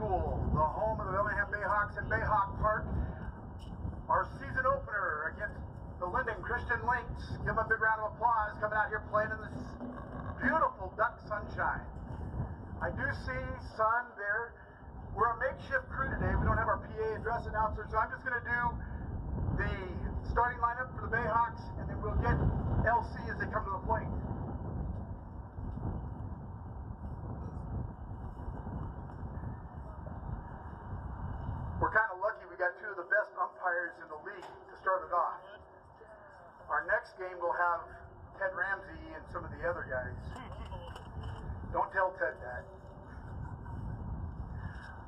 The home of the Bayhawks in Bayhawk Park. Our season opener against the Lynden Christian Lynx. Give them a big round of applause coming out here playing in this beautiful duck sunshine. I do see sun there. We're a makeshift crew today. We don't have our PA address announcer, so I'm just going to do the starting lineup for the Bayhawks, and then we'll get LC as they come to the plate. We're kind of lucky we got two of the best umpires in the league to start it off. Our next game will have Ted Ramsey and some of the other guys. Don't tell Ted that.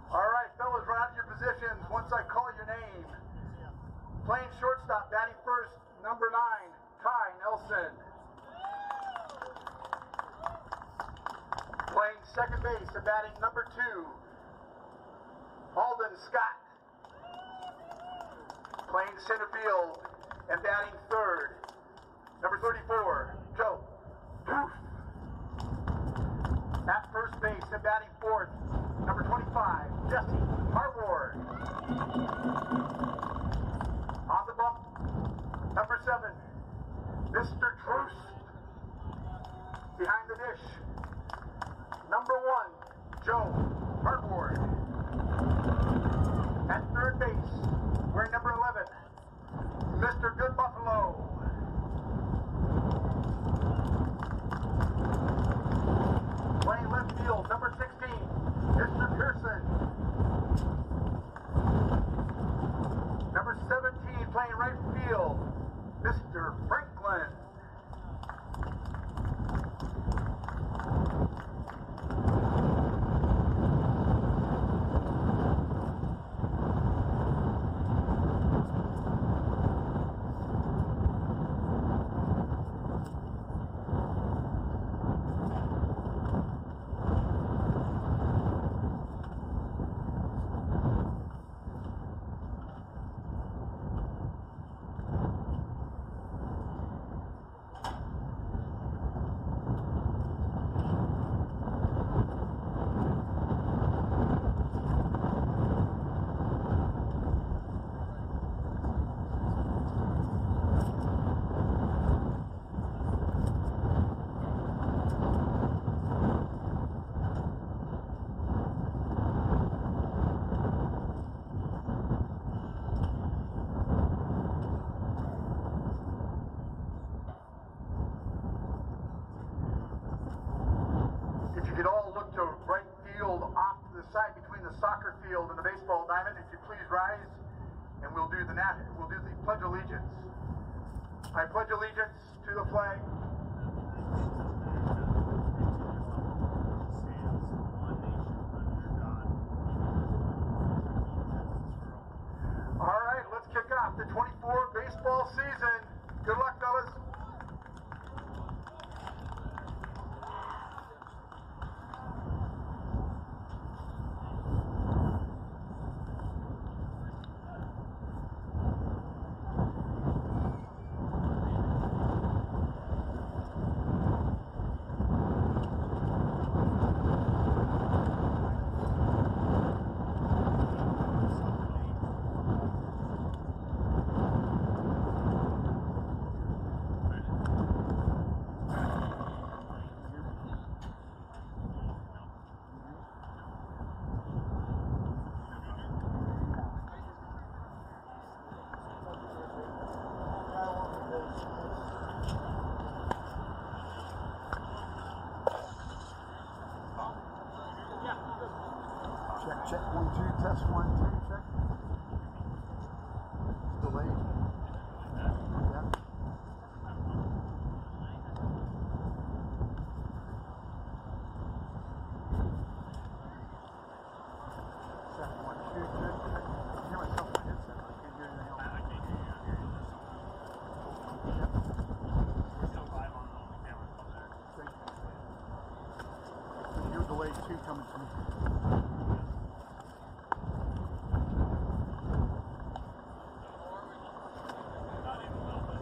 All right, fellas, run out to your positions once I call your name. Playing shortstop, batting first, number 9, Ty Nelson. Playing second base and batting number 2, Alden Scott. Playing center field and batting third, number 34, Joe Doof. At first base and batting fourth, number 25, Jesse Harward. On the bump, number 7, Mr. Truce. Behind the dish, number 1, Joe Harward. At third base, wearing number 11, Mr. Good Buffalo. Playing left field, number 16, Mr. Pearson. Number 17, playing right field, Mr. Franklin. Side between the soccer field and the baseball diamond. If you please rise, and we'll do the Pledge of Allegiance. I pledge allegiance to the flag. All right, let's kick off the 24 baseball season. Good luck, fellas. 2, test 1, 2, check. Delayed. Yeah. Check 1, 2, check. I can hear myself in my headset, but I can't hear anything else. I can't hear you out here. Yep. We're still live on the camera up there. Okay. You're delayed too coming from me. Not even a little bit.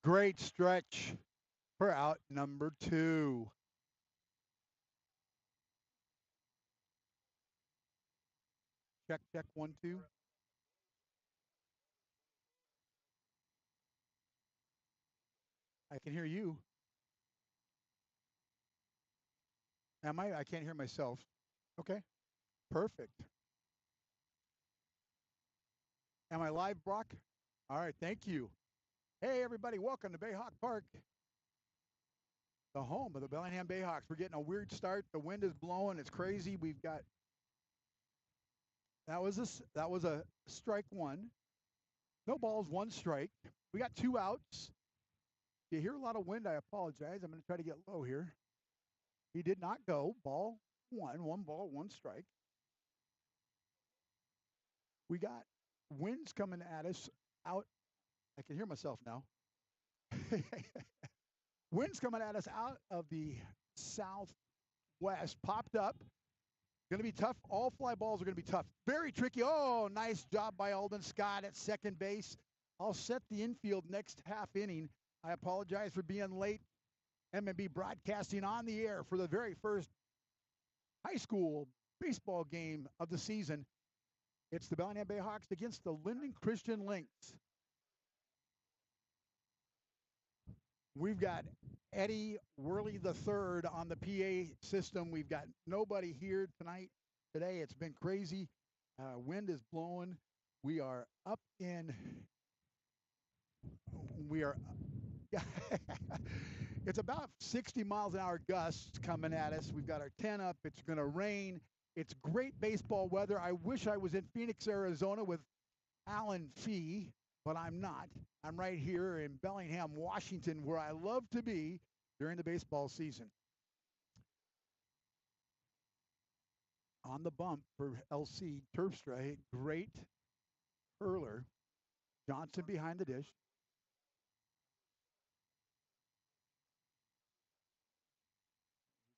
Great stretch for out number 2. Check, check, 1, 2. I can hear you. Am I? I can't hear myself. Okay, perfect. Am I live, Brock? All right, thank you. Hey, everybody, welcome to Bayhawk Park, the home of the Bellingham Bayhawks. We're getting a weird start. The wind is blowing. It's crazy. We've got that was a strike 1. No balls, 1 strike. We got 2 outs. You hear a lot of wind. I apologize. I'm going to try to get low here. He did not go. Ball 1, 1 ball, 1 strike. We got winds coming at us out. I can hear myself now. Winds coming at us out of the southwest popped up. Going to be tough. All fly balls are going to be tough. Very tricky. Oh, nice job by Alden Scott at second base. I'll set the infield next half inning. I apologize for being late. M&B Broadcasting on the air for the very first high school baseball game of the season. It's the Bellingham Bayhawks against the Lynden Christian Lynx. We've got Eddie Worley III on the PA system. We've got nobody here today. It's been crazy. Wind is blowing. We are it's about 60 miles an hour gusts coming at us. We've got our tent up. It's going to rain. It's great baseball weather. I wish I was in Phoenix, Arizona with Alan Fee, but I'm not. I'm right here in Bellingham, Washington, where I love to be during the baseball season. On the bump for LC Terpstra, great hurler. Johnson behind the dish.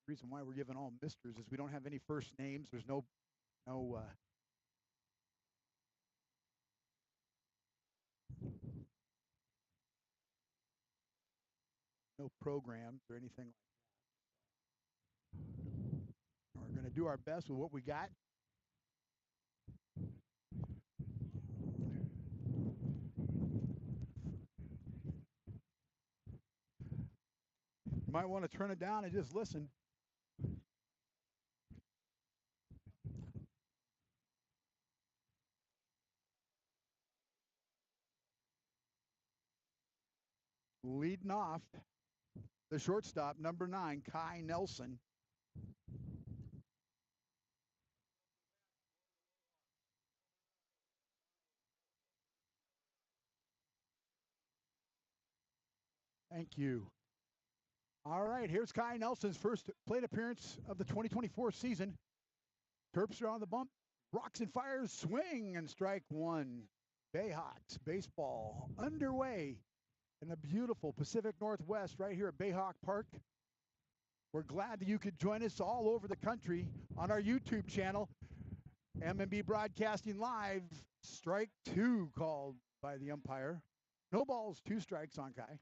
The reason why we're giving all misters is we don't have any first names. There's no programs or anything like that. We're going to do our best with what we got. You might want to turn it down and just listen. Leading off, the shortstop, number 9, Kai Nelson. Thank you. All right, here's Kai Nelson's first plate appearance of the 2024 season. Terpstra on the bump, rocks and fires, swing and strike one. Bayhawks baseball underway in the beautiful Pacific Northwest right here at Bayhawk Park. We're glad that you could join us all over the country on our YouTube channel. M&B Broadcasting Live, strike 2 called by the umpire. No balls, 2 strikes on Kai.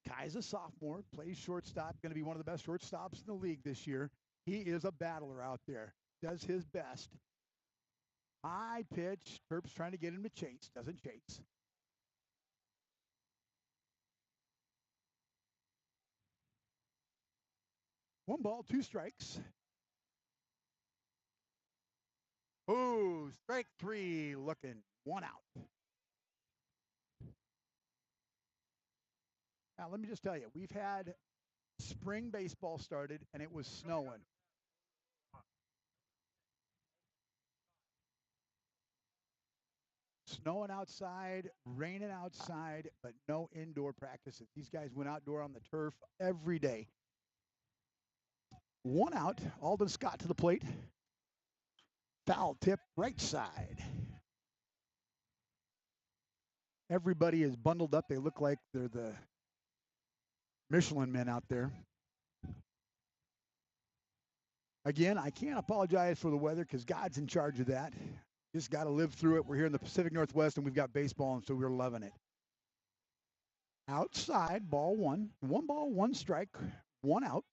Kai's a sophomore, plays shortstop, going to be one of the best shortstops in the league this year. He is a battler out there, does his best. High pitch, Terps trying to get him to chase, doesn't chase. One ball, 2 strikes. Oh, strike 3 looking, 1 out. Now, let me just tell you, we've had spring baseball started, and it was snowing. Snowing outside, raining outside, but no indoor practices. These guys went outdoor on the turf every day. 1 out, Alden Scott to the plate. Foul tip, right side. Everybody is bundled up. They look like they're the Michelin men out there. Again, I can't apologize for the weather because God's in charge of that. Just got to live through it. We're here in the Pacific Northwest, and we've got baseball, and so we're loving it. Outside, ball 1. 1 ball, 1 strike, 1 out.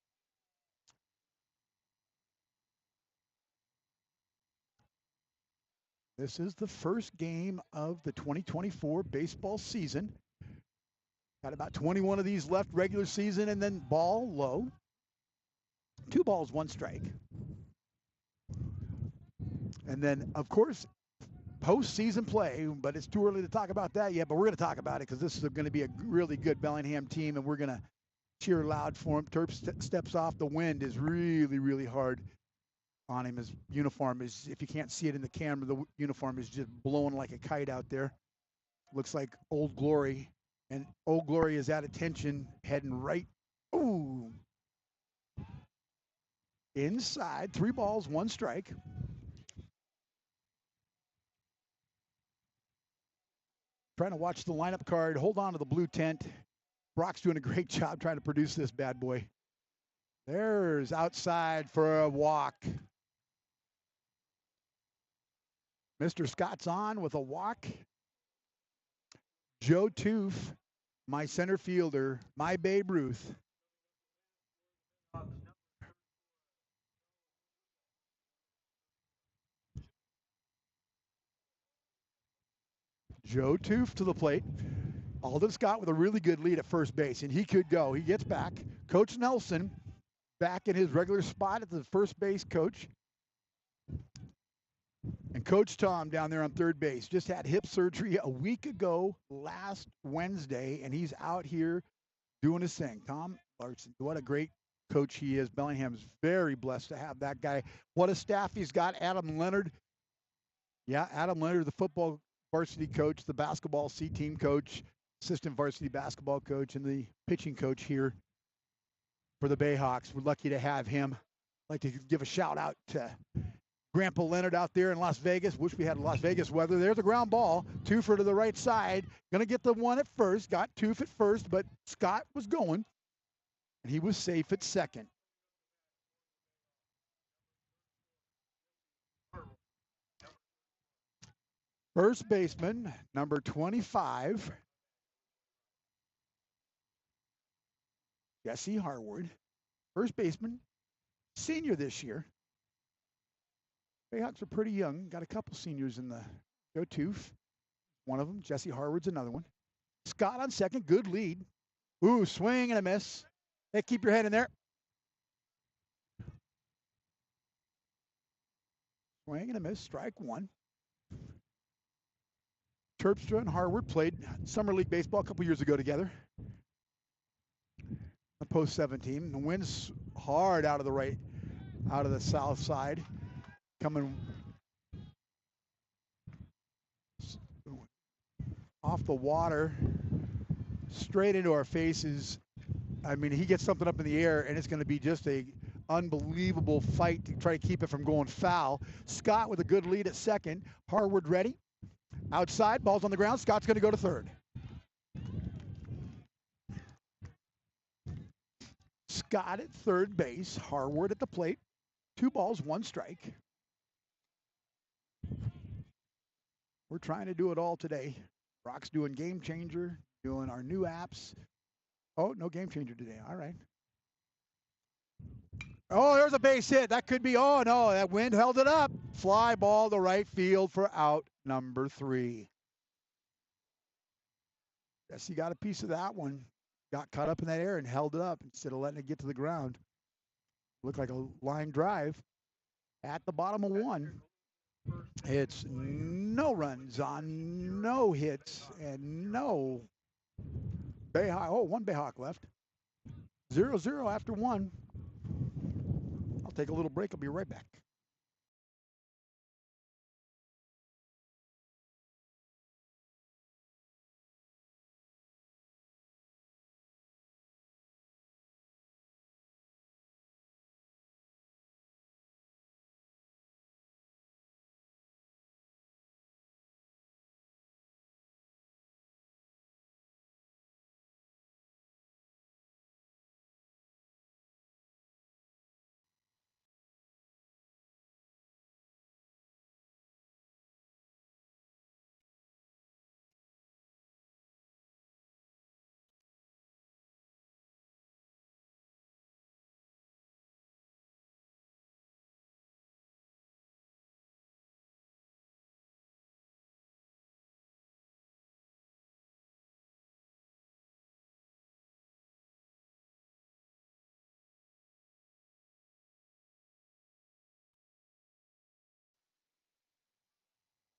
This is the first game of the 2024 baseball season. Got about 21 of these left regular season, and then ball low. 2 balls, 1 strike. And then, of course, postseason play, but it's too early to talk about that yet, but we're going to talk about it because this is going to be a really good Bellingham team, and we're going to cheer loud for him. Terp steps off. The wind is really, really hard on him. His uniform is, if you can't see it in the camera, the uniform is just blowing like a kite out there. Looks like Old Glory, and Old Glory is at attention, heading right. Ooh. Inside, 3 balls, 1 strike. Trying to watch the lineup card. Hold on to the blue tent. Brock's doing a great job trying to produce this bad boy. There's outside for a walk. Mr. Scott's on with a walk. Joe Toof, my center fielder, my Babe Ruth. Joe Toof to the plate. Alden Scott with a really good lead at first base, and he could go. He gets back. Coach Nelson back in his regular spot at the first base coach. And Coach Tom down there on third base just had hip surgery a week ago last Wednesday, and he's out here doing his thing. Tom Larson, what a great coach he is. Bellingham's very blessed to have that guy. What a staff he's got. Adam Leonard. Yeah, Adam Leonard, the football varsity coach, the basketball C team coach, assistant varsity basketball coach, and the pitching coach here for the Bayhawks. We're lucky to have him. I'd like to give a shout out to Grandpa Leonard out there in Las Vegas. Wish we had Las Vegas weather. There's a ground ball. Toofer to the right side. Going to get the one at first. Got Toof at first, but Scott was going. And he was safe at second. First baseman, number 25, Jesse Harward. First baseman, senior this year. Bayhawks are pretty young. Got a couple seniors in the Joe Toof, one of them. Jesse Harward's another one. Scott on second, good lead. Ooh, swing and a miss. Hey, keep your head in there. Swing and a miss, strike one. Terpstra and Harward played Summer League baseball a couple years ago together. The post 17. The wind's hard out of the south side. Coming off the water, straight into our faces. I mean, he gets something up in the air, and it's going to be just a unbelievable fight to try to keep it from going foul. Scott with a good lead at second. Harward ready. Outside, ball's on the ground. Scott's going to go to third. Scott at third base. Harward at the plate. 2 balls, 1 strike. We're trying to do it all today. Brock's doing Game Changer, doing our new apps. Oh, no Game Changer today. All right. Oh, there's a base hit. That could be, oh no, that wind held it up. Fly ball to right field for out number 3. Guess he got a piece of that one. Got caught up in that air and held it up instead of letting it get to the ground. Looked like a line drive at the bottom of 1. It's no runs on no hits and no Bayhawk. Oh, 1 Bayhawk left. 0-0 after 1. I'll take a little break. I'll be right back.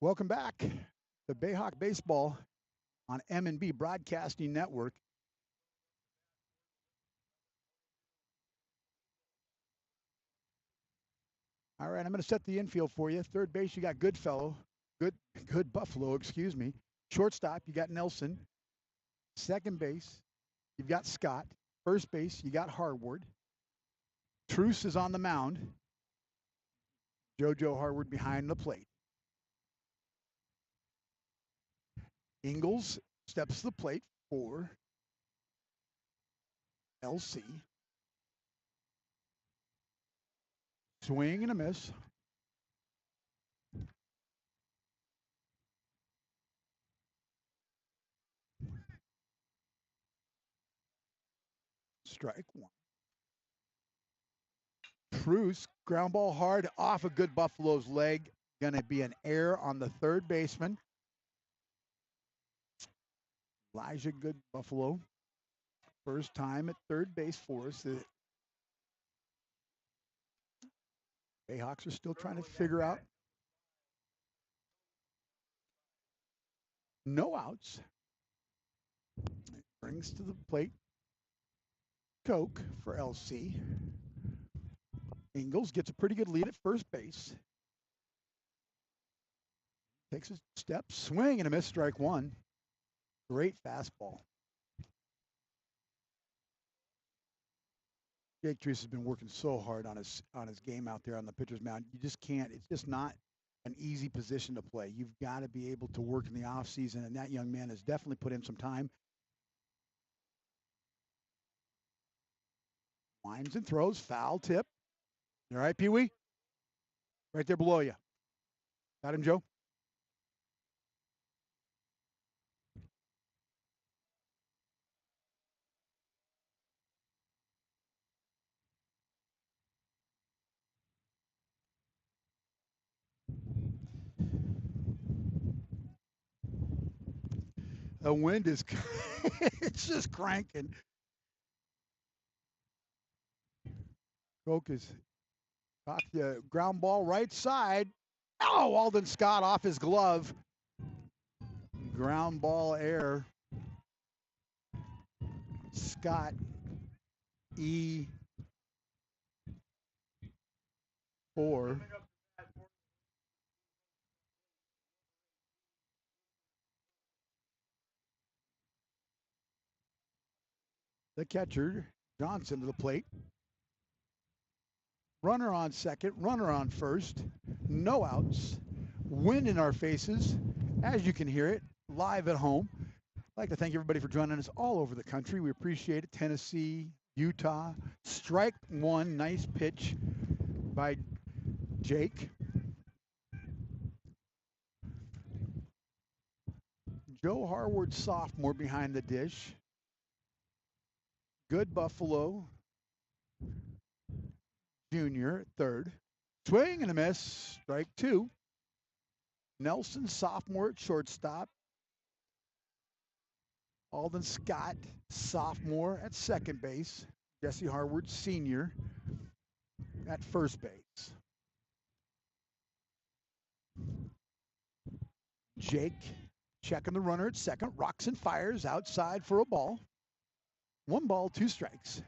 Welcome back to Bayhawk Baseball on M&B Broadcasting Network. All right, I'm going to set the infield for you. Third base, you got Goodfellow. Good Buffalo, excuse me. Shortstop, you got Nelson. Second base, you've got Scott. First base, you got Harward. Truce is on the mound. JoJo Harward behind the plate. Ingalls steps to the plate for LC. Swing and a miss. strike one. Truce, ground ball hard off a good Buffalo's leg. Going to be an error on the third baseman. Elijah Good Buffalo. First time at third base for us. The Bayhawks are still trying to figure out. No outs. Brings to the plate Coke for LC. Ingles gets a pretty good lead at first base. Takes a step, swing and a miss, strike one. Great fastball. Jake Treese has been working so hard on his game out there on the pitcher's mound. You just can't. It's just not an easy position to play. You've got to be able to work in the off season, and that young man has definitely put in some time. Winds and throws, foul tip. All right, Pee Wee? Right there below you. Got him, Joe? The wind is, it's just cranking. Coke is got the ground ball right side. Oh, Alden Scott off his glove. Ground ball error. Scott E4. The catcher, Johnson, to the plate. Runner on second, runner on first. No outs. Wind in our faces, as you can hear it, live at home. I'd like to thank everybody for joining us all over the country. We appreciate it. Tennessee, Utah. Strike one, nice pitch by Jake. Joe Harward, sophomore, behind the dish. Good Buffalo, junior, at third. Swing and a miss, strike two. Nelson, sophomore, at shortstop. Alden Scott, sophomore, at second base. Jesse Harward, senior, at first base. Jake checking the runner at second. Rocks and fires outside for a ball. 1 ball, 2 strikes.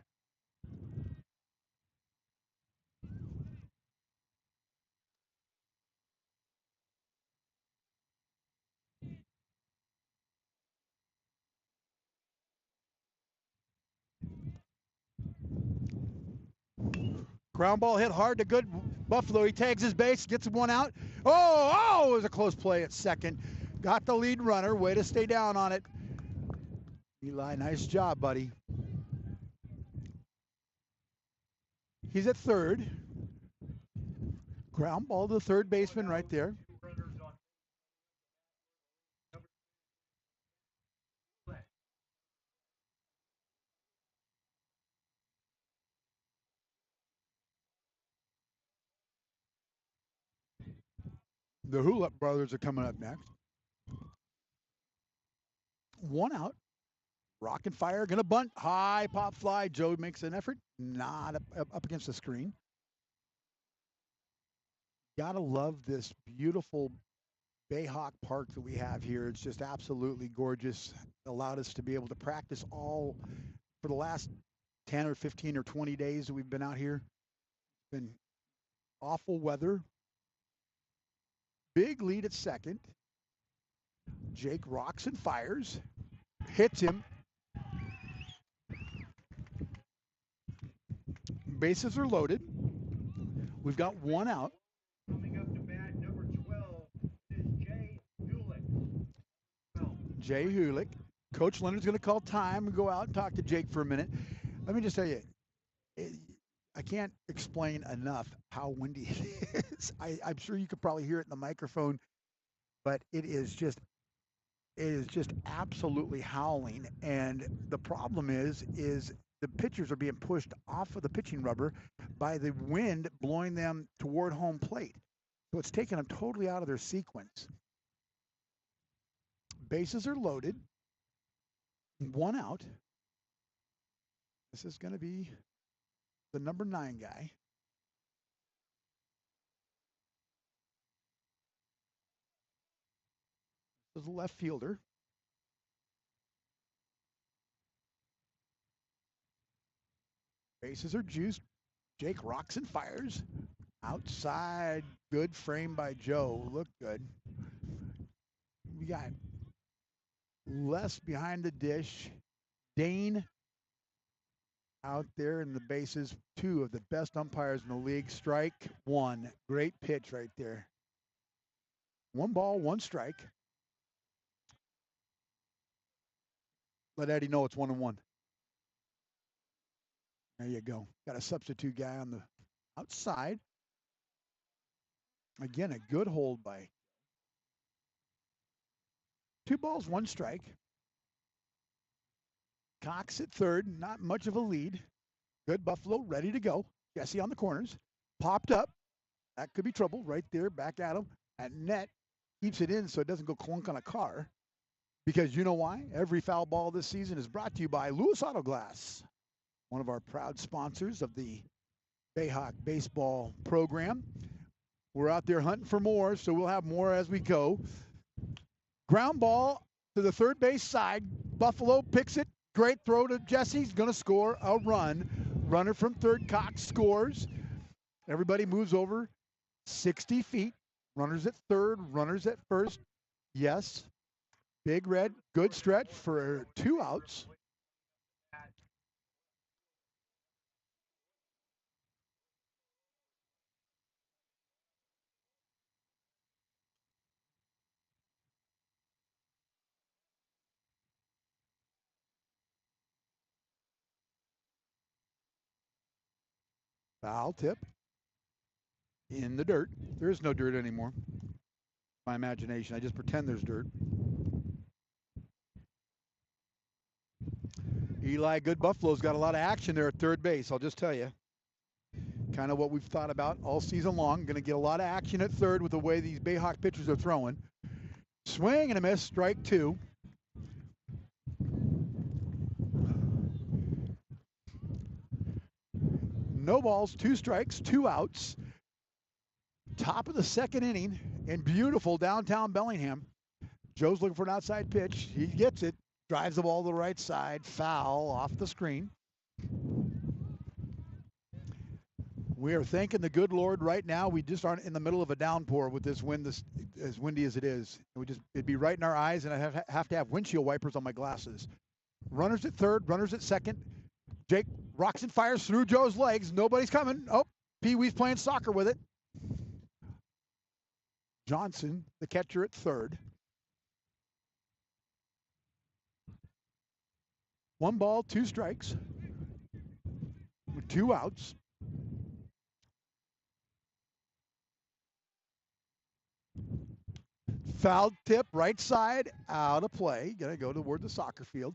Ground ball hit hard to good Buffalo. He tags his base, gets one out. Oh, it was a close play at second. Got the lead runner. Way to stay down on it. Eli, nice job, buddy. He's at third. Ground ball to the third baseman right there. The Hulip brothers are coming up next. 1 out. Rock and fire, gonna bunt. High pop fly. Joe makes an effort. Not up against the screen. Gotta love this beautiful Bayhawk Park that we have here. It's just absolutely gorgeous. Allowed us to be able to practice all for the last 10 or 15 or 20 days that we've been out here. It's been awful weather. Big lead at second. Jake rocks and fires. Hits him. Bases are loaded. We've got 1 out. Coming up to bat, number 12 is Jay Hulick. Jay Hulick. Coach Leonard's going to call time and go out and talk to Jake for a minute. Let me just tell you, I can't explain enough how windy it is. I'm sure you could probably hear it in the microphone, but it is just absolutely howling. And the problem is the pitchers are being pushed off of the pitching rubber by the wind blowing them toward home plate. So it's taking them totally out of their sequence. Bases are loaded. 1 out. This is going to be the number 9 guy. This is the left fielder. Bases are juiced. Jake rocks and fires. Outside, good frame by Joe. Look good. We got Les behind the dish. Dane out there in the bases. 2 of the best umpires in the league. Strike 1. Great pitch right there. 1 ball, 1 strike. Let Eddie know it's 1-1. There you go. Got a substitute guy on the outside. Again, a good hold by 2 balls, 1 strike. Cox at third, not much of a lead. Good Buffalo, ready to go. Jesse on the corners. Popped up. That could be trouble right there, back at him. At net, keeps it in so it doesn't go clunk on a car. Because you know why? Every foul ball this season is brought to you by Lewis Auto Glass, one of our proud sponsors of the Bayhawk baseball program. We're out there hunting for more, so we'll have more as we go. Ground ball to the third base side. Buffalo picks it. Great throw to Jesse. He's going to score a run. Runner from third, Cox scores. Everybody moves over 60 feet. Runners at third, runners at first. Yes. Big Red, good stretch for 2 outs. Foul tip in the dirt. There is no dirt anymore. My imagination. I just pretend there's dirt. Eli Good Buffalo's got a lot of action there at third base, I'll just tell you. Kind of what we've thought about all season long. Going to get a lot of action at third with the way these Bayhawk pitchers are throwing. Swing and a miss, strike 2. No balls, 2 strikes, 2 outs. Top of the second inning in beautiful downtown Bellingham. Joe's looking for an outside pitch. He gets it. Drives the ball to the right side. Foul off the screen. We are thanking the good Lord right now. We just aren't in the middle of a downpour with this wind, as windy as it is. It'd be right in our eyes, and I have to have windshield wipers on my glasses. Runners at third, runners at second. Jake rocks and fires through Joe's legs. Nobody's coming. Oh, Pee Wee's playing soccer with it. Johnson, the catcher, at third. 1 ball, 2 strikes. With 2 outs. Foul tip, right side, out of play. Gonna go toward the soccer field.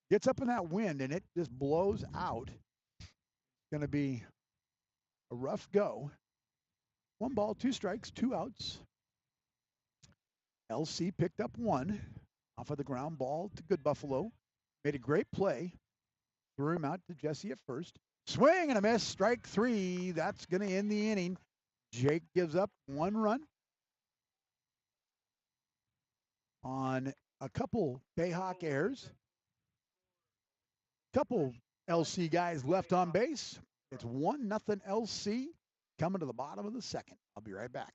Gets up in that wind and it just blows out. Gonna be a rough go. 1 ball, 2 strikes, 2 outs. LC picked up 1 off of the ground ball to Good Buffalo. Made a great play. Threw him out to Jesse at first. Swing and a miss, strike 3. That's gonna end the inning. Jake gives up 1 run on a couple Bayhawk errors. Couple LC guys left on base. It's 1-0 LC coming to the bottom of the second. I'll be right back.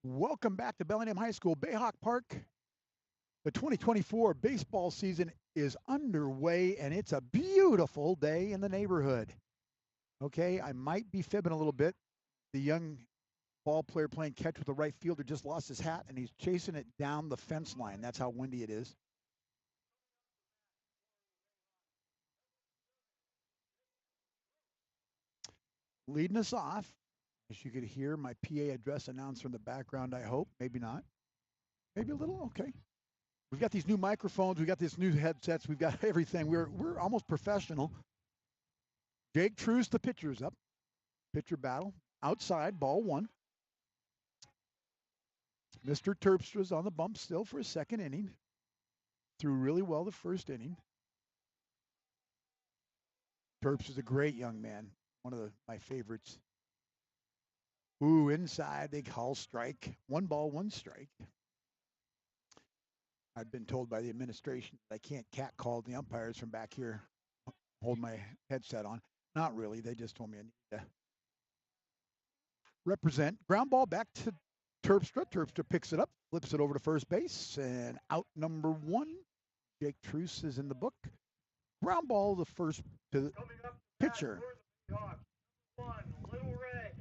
Welcome back to Bellingham High School, Bayhawk Park. The 2024 baseball season is underway, and it's a beautiful day in the neighborhood. Okay, I might be fibbing a little bit. The young ball player playing catch with the right fielder just lost his hat, and he's chasing it down the fence line. That's how windy it is. Leading us off, as you could hear my PA address announcer in the background, I hope. Maybe not. Maybe a little. Okay. We've got these new microphones. We've got these new headsets. We've got everything. We're almost professional. Jake Truce, the pitcher's up. Pitcher battle. Outside, ball one. Mr. Terpstra's on the bump still for a second inning. Threw really well the first inning. Terps is a great young man. One of my favorites. Ooh, inside, they call strike. 1 ball, 1 strike. I've been told by the administration that I can't catcall the umpires from back here. Hold my headset on. Not really. They just told me I need to represent. Ground ball back to Terpstra. Terpstra picks it up, flips it over to first base, and out number 1. Jake Truce is in the book. Ground ball the first to the pitcher. One, Little Red,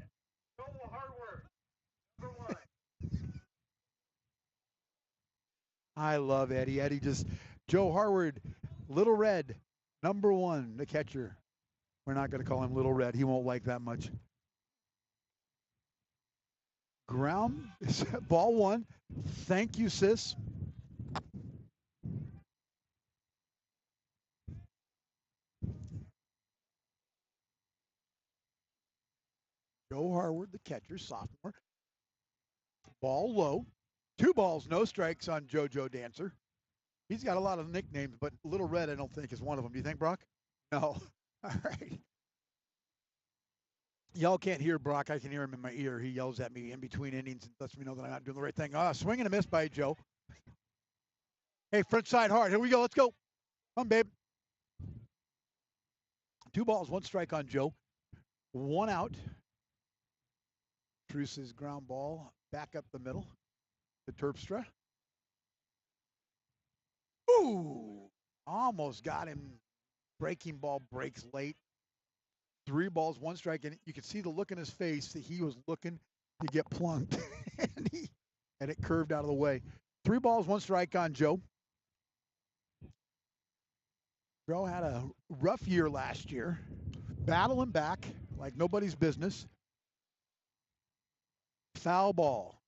Joe Harward, number 1. I love Eddie. Eddie just, Joe Harward, Little Red, number 1, the catcher. We're not going to call him Little Red. He won't like that much. Ground, ball 1. Thank you, sis. Joe Harward, the catcher, sophomore. Ball low. 2 balls, no strikes on JoJo Dancer. He's got a lot of nicknames, but Little Red I don't think is one of them. Do you think, Brock? No. All right. Y'all can't hear Brock. I can hear him in my ear. He yells at me in between innings and lets me know that I'm not doing the right thing. Swing and a miss by Joe. Hey, front side hard. Here we go. Let's go. Come, babe. 2 balls, 1 strike on Joe. 1 out. Truce's ground ball back up the middle to Terpstra. Ooh, almost got him. Breaking ball breaks late. 3 balls, 1 strike, and you could see the look in his face that he was looking to get plunked, and it curved out of the way. 3 balls, 1 strike on Joe. Joe had a rough year last year, battling back like nobody's business. Foul ball.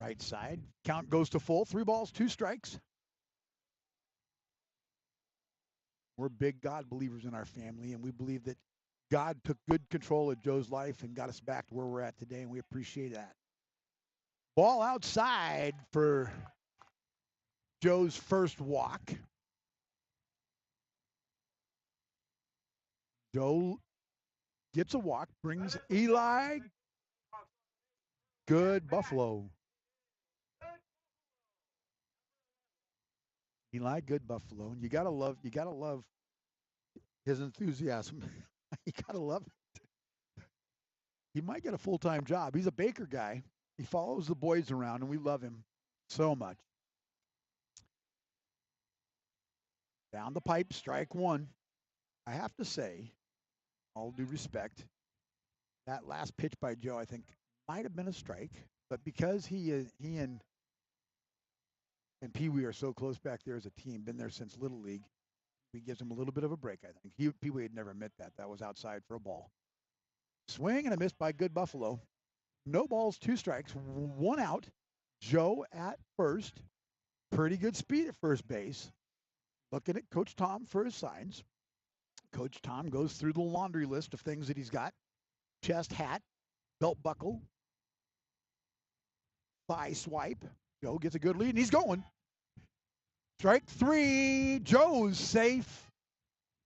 Right side. Count goes to full. 3 balls, 2 strikes. We're big God believers in our family, and we believe that God took good control of Joe's life and got us back to where we're at today, and we appreciate that. Ball outside for Joe's first walk. Joe gets a walk, brings Eli. Good Buffalo. Eli, good Buffalo. And you gotta love his enthusiasm. You gotta love it. He might get a full-time job. He's a baker guy. He follows the boys around, and we love him so much. Down the pipe, strike 1. I have to say, all due respect, that last pitch by Joe, I think, might have been a strike, but because he and Pee Wee are so close back there as a team, been there since Little League, he gives him a little bit of a break, I think. Pee Wee would never admit that. That was outside for a ball. Swing and a miss by good Buffalo. No balls, 2 strikes, 1 out. Joe at first. Pretty good speed at first base. Looking at Coach Tom for his signs. Coach Tom goes through the laundry list of things that he's got. Chest, hat, belt buckle, thigh swipe. Joe gets a good lead, and he's going. Strike 3. Joe's safe.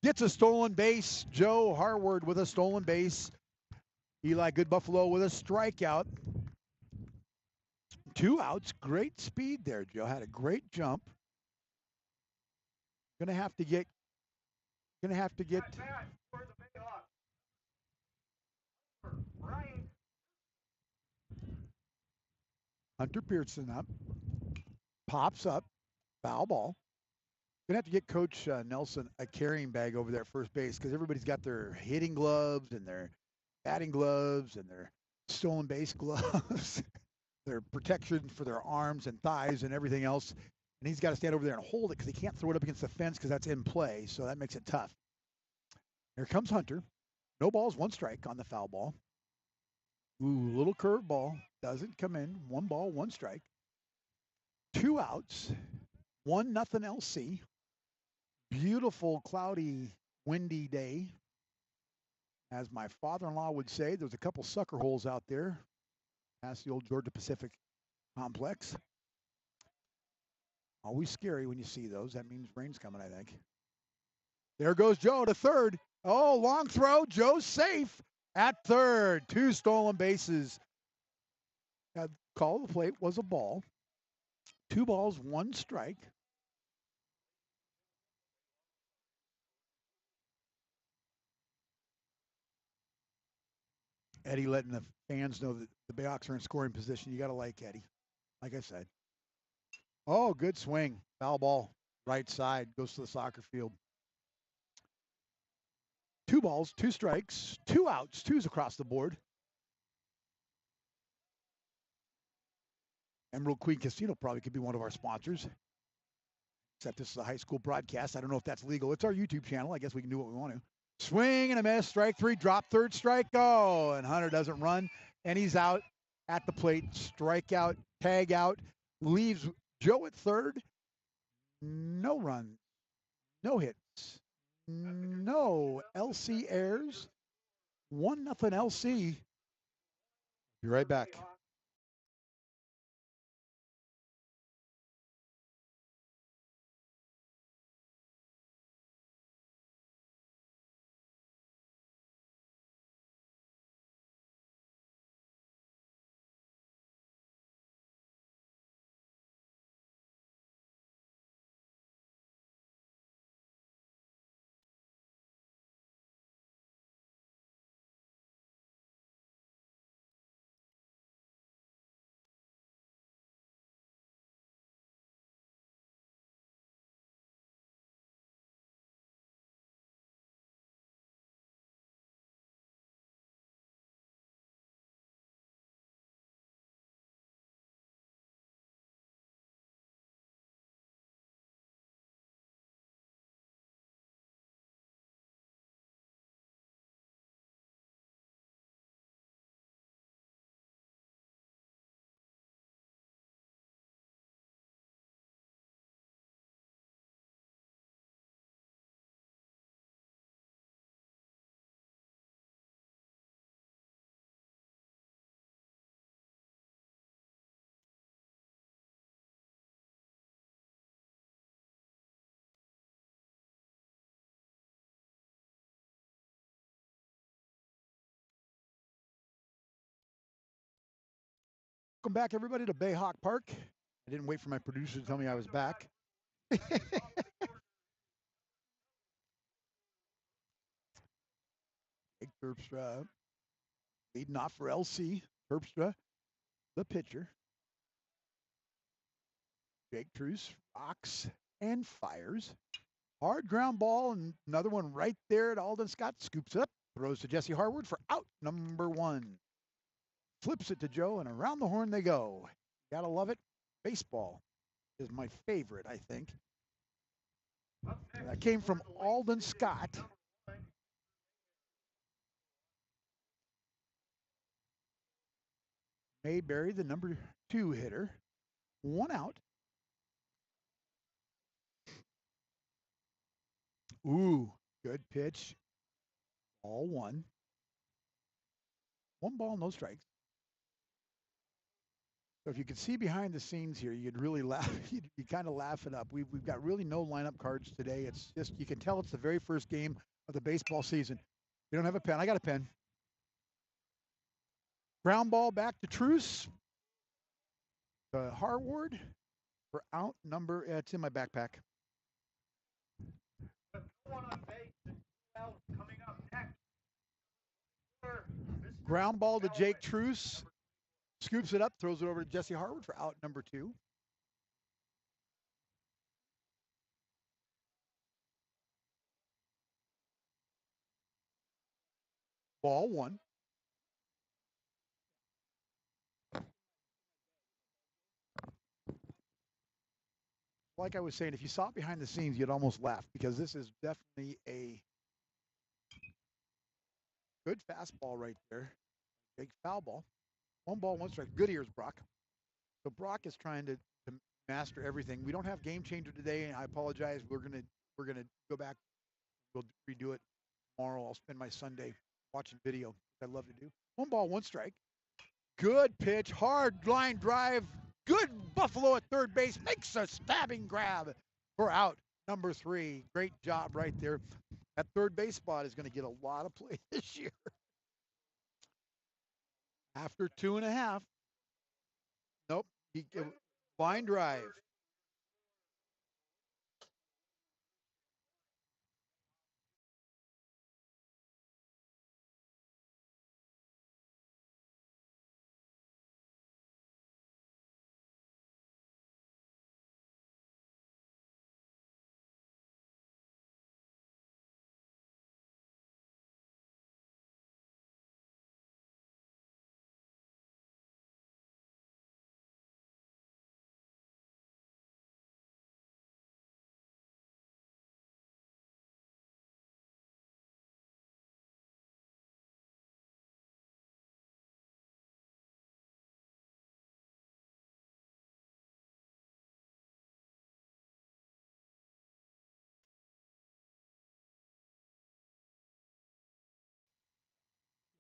Gets a stolen base. Joe Harward with a stolen base. Eli Good Buffalo with a strikeout. 2 outs. Great speed there, Joe. Had a great jump. Gonna have to get. Hunter Pearson up, pops up, foul ball. Gonna have to get Coach Nelson a carrying bag over there at first base because everybody's got their hitting gloves and their batting gloves and their stolen base gloves, their protection for their arms and thighs and everything else. And he's got to stand over there and hold it because he can't throw it up against the fence because that's in play. So that makes it tough. Here comes Hunter. No balls, one strike on the foul ball. Ooh, little curve ball. Doesn't come in. One ball, one strike. 2 outs. 1-0 LC. Beautiful, cloudy, windy day. As my father-in-law would say, there's a couple sucker holes out there past the old Georgia Pacific complex. Always scary when you see those. That means rain's coming, I think. There goes Joe to third. Oh, long throw. Joe's safe at third. 2 stolen bases. Call of the plate was a ball. 2 balls, 1 strike. Eddie letting the fans know that the Bayhawks are in scoring position. You got to like Eddie, like I said. Oh, good swing. Foul ball. Right side. Goes to the soccer field. 2 balls, 2 strikes, 2 outs, 2s across the board. Emerald Queen Casino probably could be one of our sponsors. Except this is a high school broadcast. I don't know if that's legal. It's our YouTube channel. I guess we can do what we want to. Swing and a miss. Strike 3. Drop third. Strike. Go. And Hunter doesn't run. And he's out at the plate. Strikeout. Tag out. Leaves Joe at third. No runs. No hits. No LC errors. 1-0 LC. Be right back. Welcome back, everybody, to Bayhawk Park. I didn't wait for my producer to tell me I was back. Jake Terpstra leading off for LC. Terpstra, the pitcher. Jake Truce rocks and fires. Hard ground ball, and another one right there at Alden Scott. Scoops up, throws to Jesse Harwood for out number 1. Flips it to Joe, and around the horn they go. Gotta love it. Baseball is my favorite, I think. That came from Alden Scott. Mayberry, the number 2 hitter. 1 out. Ooh, good pitch. All 1. 1 ball, no strikes. So if you could see behind the scenes here, you'd really laugh. You'd kind of laugh it up. We've got really no lineup cards today. It's just, you can tell it's the very first game of the baseball season. You don't have a pen. I got a pen. Ground ball back to Truce. Harward for out number, it's in my backpack. Ground ball to Jake Truce. Scoops it up, throws it over to Jesse Harwood for out number 2. Ball 1. Like I was saying, if you saw it behind the scenes, you'd almost laugh because this is definitely a good fastball right there. Big foul ball. 1 ball, 1 strike. Good ears, Brock. So Brock is trying to master everything. We don't have game changer today, and I apologize. We're gonna go back. We'll redo it tomorrow. I'll spend my Sunday watching video. I love to do. 1 ball, 1 strike. Good pitch, hard line drive. Good Buffalo at third base makes a stabbing grab for out number 3. Great job right there. That third base spot is going to get a lot of play this year. After 2.5. Nope. Line drive.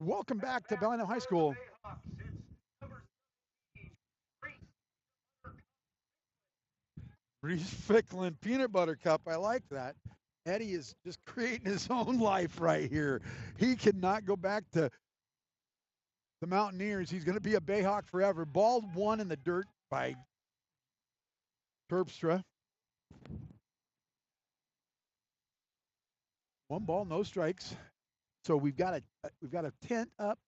Welcome back to Bayhawks High School. Reese Ficklin Peanut Butter Cup. I like that. Eddie is just creating his own life right here. He cannot go back to the Mountaineers. He's going to be a Bayhawk forever. Ball 1 in the dirt by Terpstra. 1 ball, no strikes. So we've got a tent up.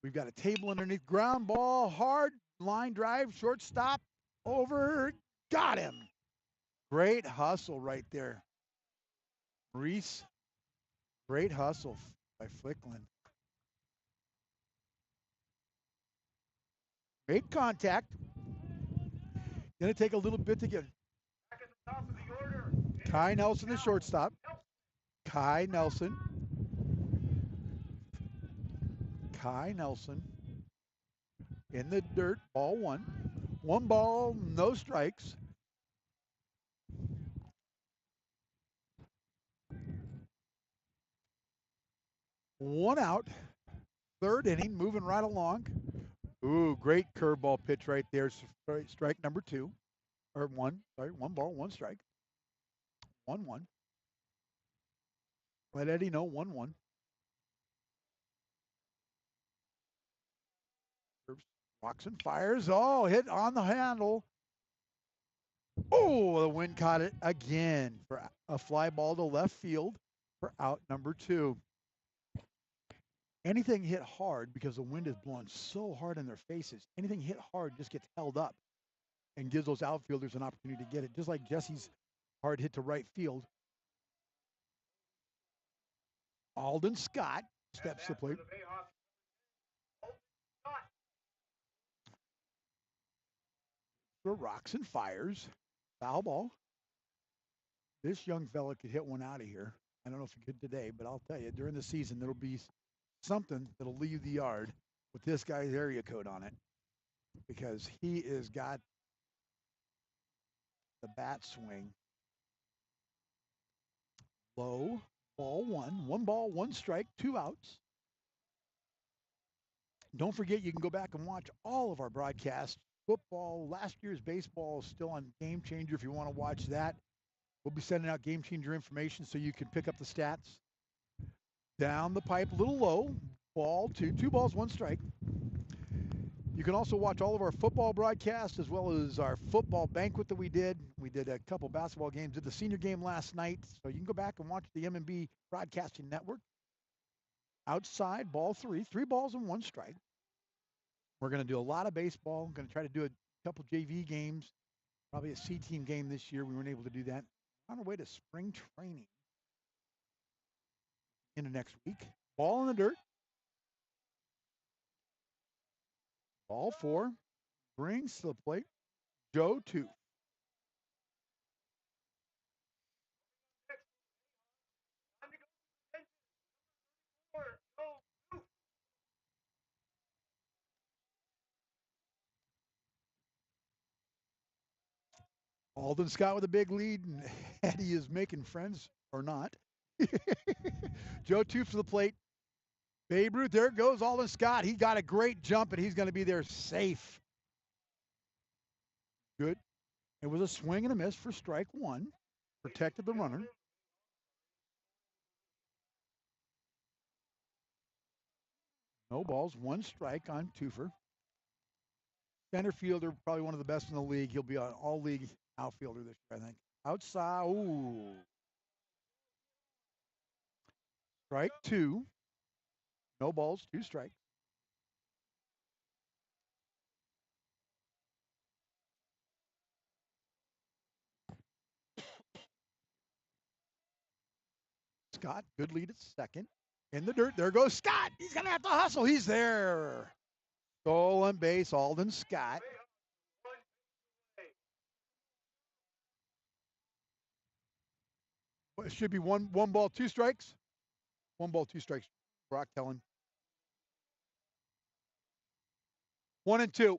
We've got a table underneath. Ground ball, hard line drive, shortstop, over, got him. Great hustle right there. Reese, great hustle by Ficklin. Made contact. Going to take a little bit to get. Kai Nelson, the shortstop. Kai Nelson. Kai Nelson in the dirt, ball 1. 1 ball, no strikes. One out. 3rd inning, moving right along. Ooh, great curveball pitch right there. Strike number 2. Or 1. Sorry, 1 ball, 1 strike. 1-1. Let Eddie know 1-1. Walks and fires. Oh, hit on the handle. Oh, the wind caught it again for a fly ball to left field for out number 2. Anything hit hard, because the wind is blowing so hard in their faces, anything hit hard just gets held up and gives those outfielders an opportunity to get it, just like Jesse's hard hit to right field. Alden Scott steps to the plate. For rocks and fires. Foul ball. This young fella could hit one out of here. I don't know if he could today, but I'll tell you, during the season, there'll be something that'll leave the yard with this guy's area code on it, because he has got the bat swing. Low, ball 1. 1 ball, 1 strike, 2 outs. Don't forget, you can go back and watch all of our broadcasts. Football, last year's baseball is still on Game Changer if you want to watch that. We'll be sending out Game Changer information so you can pick up the stats. Down the pipe, a little low. Ball 2. 2 balls, 1 strike. You can also watch all of our football broadcasts as well as our football banquet that we did. We did a couple basketball games. Did the senior game last night. So you can go back and watch the M&B Broadcasting Network. Outside, ball 3. 3 balls and 1 strike. We're going to do a lot of baseball. I'm going to try to do a couple JV games, probably a C team game this year. We weren't able to do that. On our way to spring training into next week. Ball in the dirt. Ball 4. Brings to the plate. Joe 2. Alden Scott with a big lead, and Eddie is making friends or not. Joe 2 for the plate. Babe Ruth, there goes Alden Scott. He got a great jump, and he's going to be there safe. Good. It was a swing and a miss for strike 1. Protected the runner. No balls, 1 strike on Twofer. Center fielder, probably one of the best in the league. He'll be an all-league outfielder this year, I think. Outside, ooh. Strike 2. No balls, 2 strikes. Scott, good lead at second. In the dirt, there goes Scott. He's going to have to hustle. He's there. Stolen base, Alden Scott. It should be one ball, 2 strikes. 1 ball, 2 strikes. Brock Helen. 1 and 2.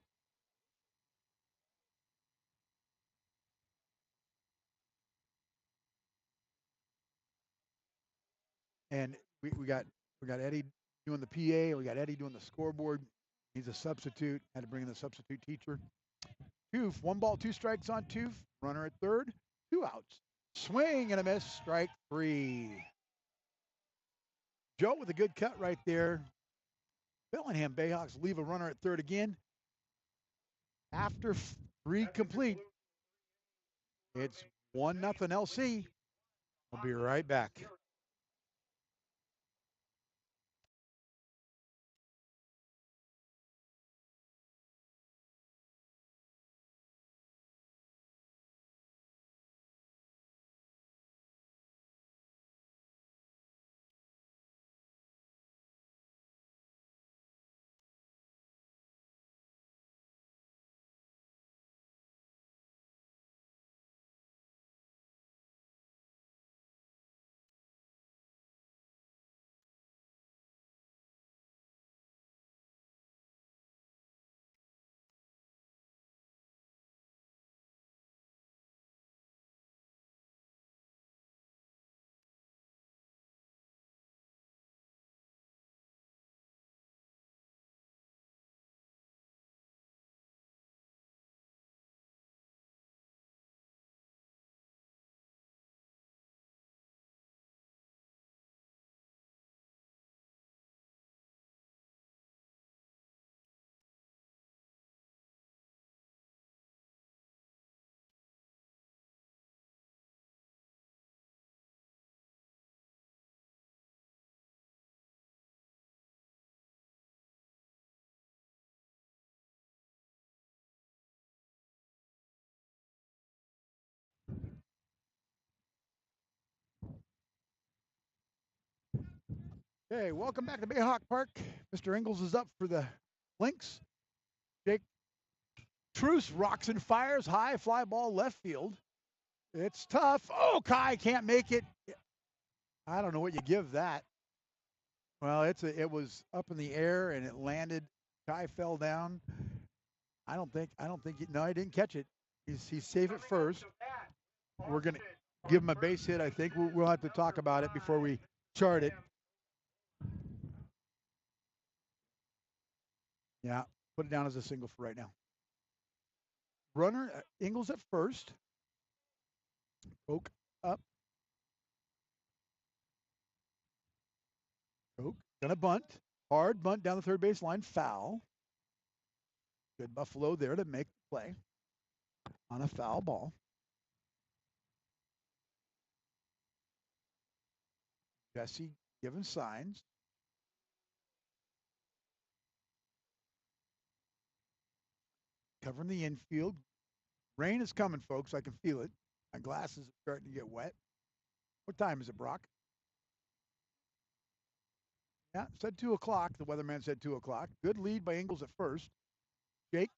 And we got Eddie doing the PA. We got Eddie doing the scoreboard. He's a substitute. Had to bring in the substitute teacher. Toof, 1 ball, 2 strikes on Toof. Runner at third. 2 outs. Swing and a miss. Strike 3. Joe with a good cut right there. Bellingham Bayhawks leave a runner at third again. After 3 complete, it's 1-0 LC. I'll be right back. Hey, welcome back to Bayhawk Park. Mr. Ingles is up for the Lynx. Jake Truce rocks and fires. High fly ball left field. It's tough. Oh, Kai can't make it. I don't know what you give that. Well, it was up in the air and it landed. Kai fell down. I don't think no, he didn't catch it. He's safe at first. We're gonna give him a base hit. I think we'll have to talk about it before we chart it. Yeah, put it down as a single for right now. Runner Ingles at first. Oak up. Oak gonna bunt. Hard bunt down the third base line. Foul. Good Buffalo there to make the play on a foul ball. Jesse giving signs. covering the infield. Rain is coming, folks. I can feel it. My glasses are starting to get wet. What time is it, Brock? Yeah, said 2 o'clock. The weatherman said 2 o'clock. Good lead by Ingles at first. Jake.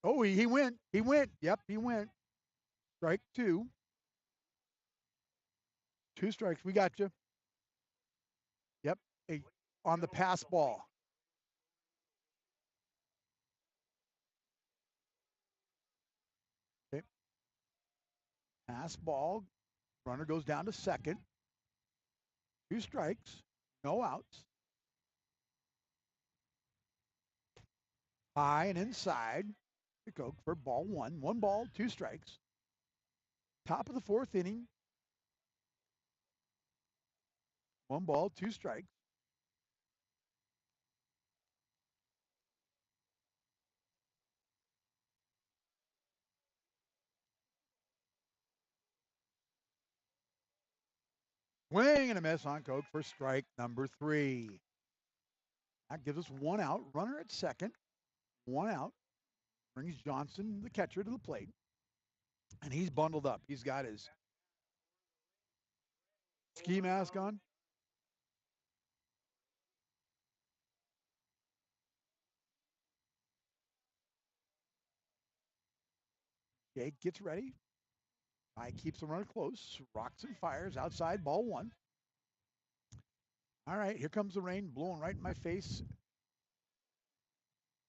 Oh, he went. He went. Yep, he went. Strike two. 2 strikes. We got you. Yep. Hey, on the pass ball. Okay. Pass ball. Runner goes down to second. 2 strikes. No outs. High and inside. The Coke for ball one. 1 ball, 2 strikes. Top of the 4th inning. 1 ball, 2 strikes. Swing and a miss on Coke for strike number 3. That gives us 1 out. Runner at second. 1 out. Brings Johnson, the catcher, to the plate. And he's bundled up. He's got his ski mask on. Jake gets ready. I keeps the runner close. Rocks and fires outside, ball 1. All right, here comes the rain blowing right in my face.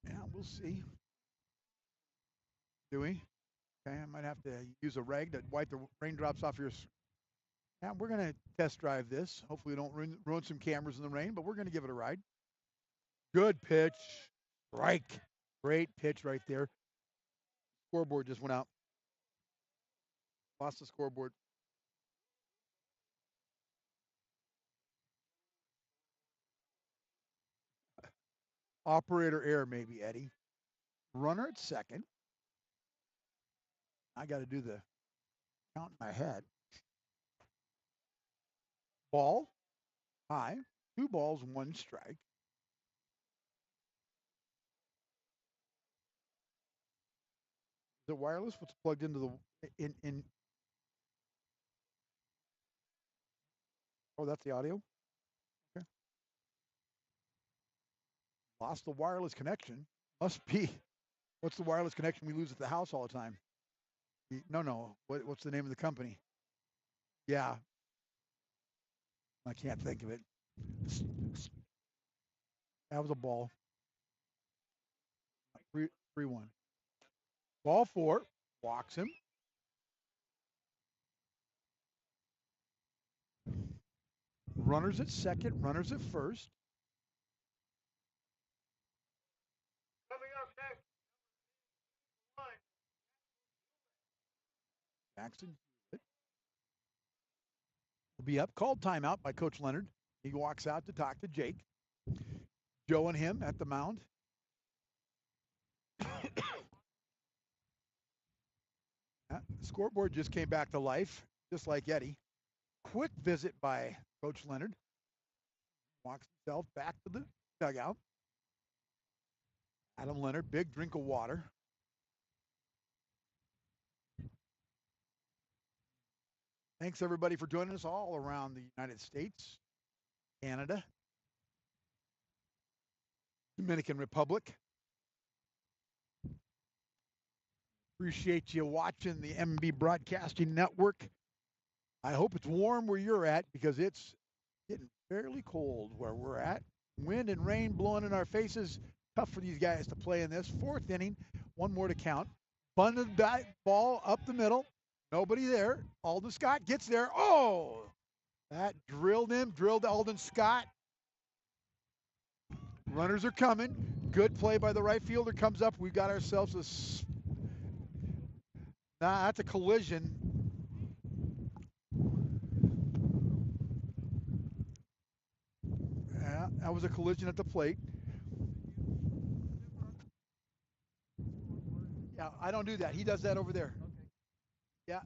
Yeah, we'll see. Do we? Okay, I might have to use a rag to wipe the raindrops off your. Yeah, we're going to test drive this. Hopefully, we don't ruin some cameras in the rain, but we're going to give it a ride. Good pitch. Strike. Great pitch right there. Scoreboard just went out. Lost the scoreboard. Operator error, maybe, Eddie. Runner at second. I got to do the count in my head. Ball. High. 2 balls, 1 strike. Is it wireless? What's plugged into the in? Oh, that's the audio. Okay. Lost the wireless connection. Must be. What's the wireless connection we lose at the house all the time? No. What's the name of the company? Yeah, I can't think of it. That was a ball. 3-1. Ball 4. Walks him. Runners at second. Runners at first. Coming up next, Jackson will be up. Called timeout by Coach Leonard. He walks out to talk to Jake. Joe and him at the mound. The scoreboard just came back to life, just like Eddie. Quick visit by Coach Leonard. Walks himself back to the dugout. Adam Leonard, big drink of water. Thanks, everybody, for joining us all around the United States, Canada, Dominican Republic. Appreciate you watching the MB Broadcasting Network. I hope it's warm where you're at because it's getting fairly cold where we're at. Wind and rain blowing in our faces. Tough for these guys to play in this. 4th inning, 1 more to count. Bunted that ball up the middle. Nobody there. Alden Scott gets there. Oh! That drilled Alden Scott. Runners are coming. Good play by the right fielder. Comes up. We've got ourselves a. That's a collision. Yeah, that was a collision at the plate. Yeah, I don't do that. He does that over there. Yeah,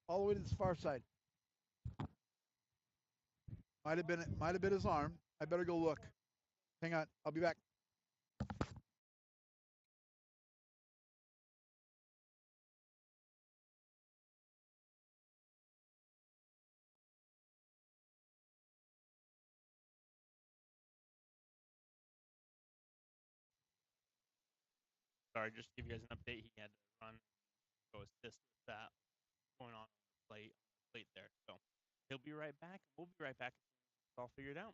all the way to the far side. Might have been his arm. I better go look. Hang on, I'll be back. sorry, just to give you guys an update. He had to run, go assist with that going on the plate there. So he'll be right back. We'll be right back as soon as it's all figured out.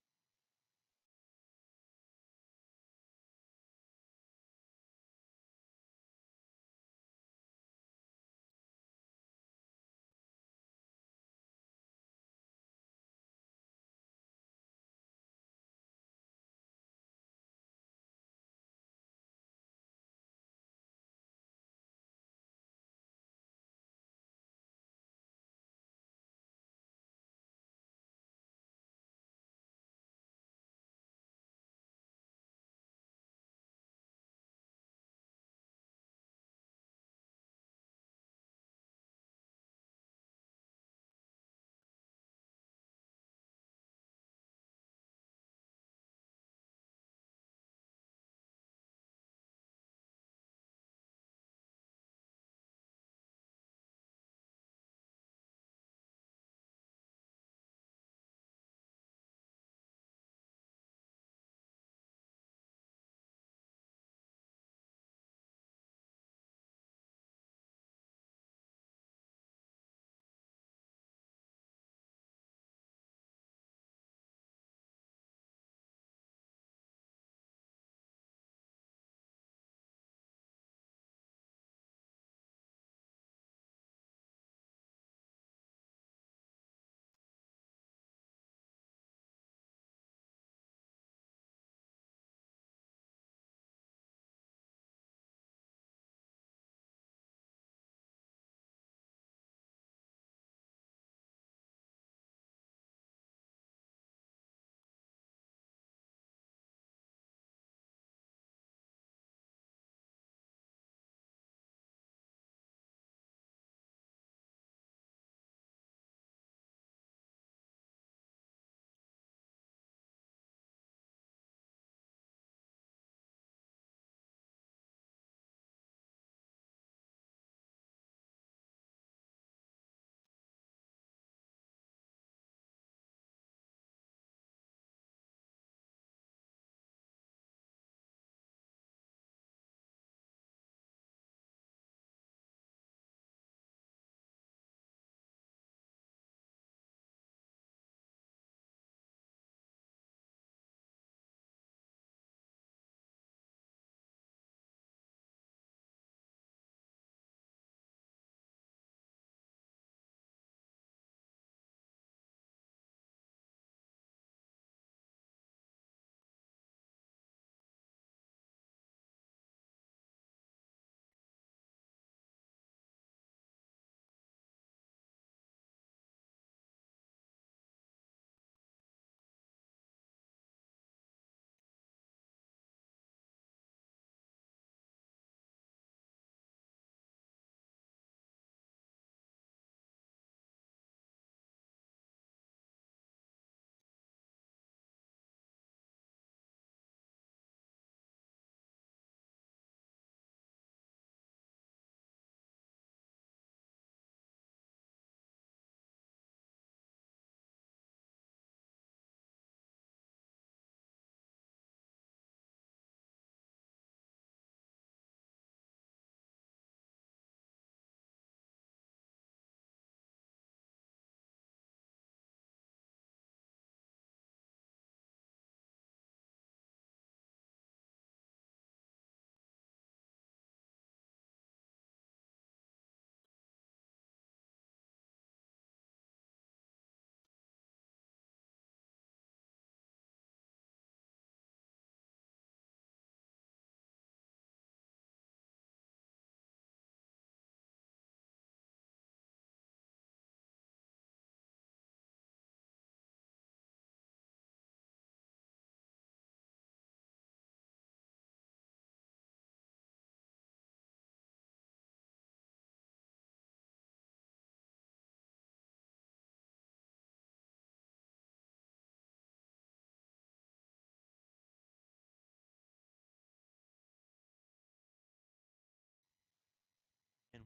And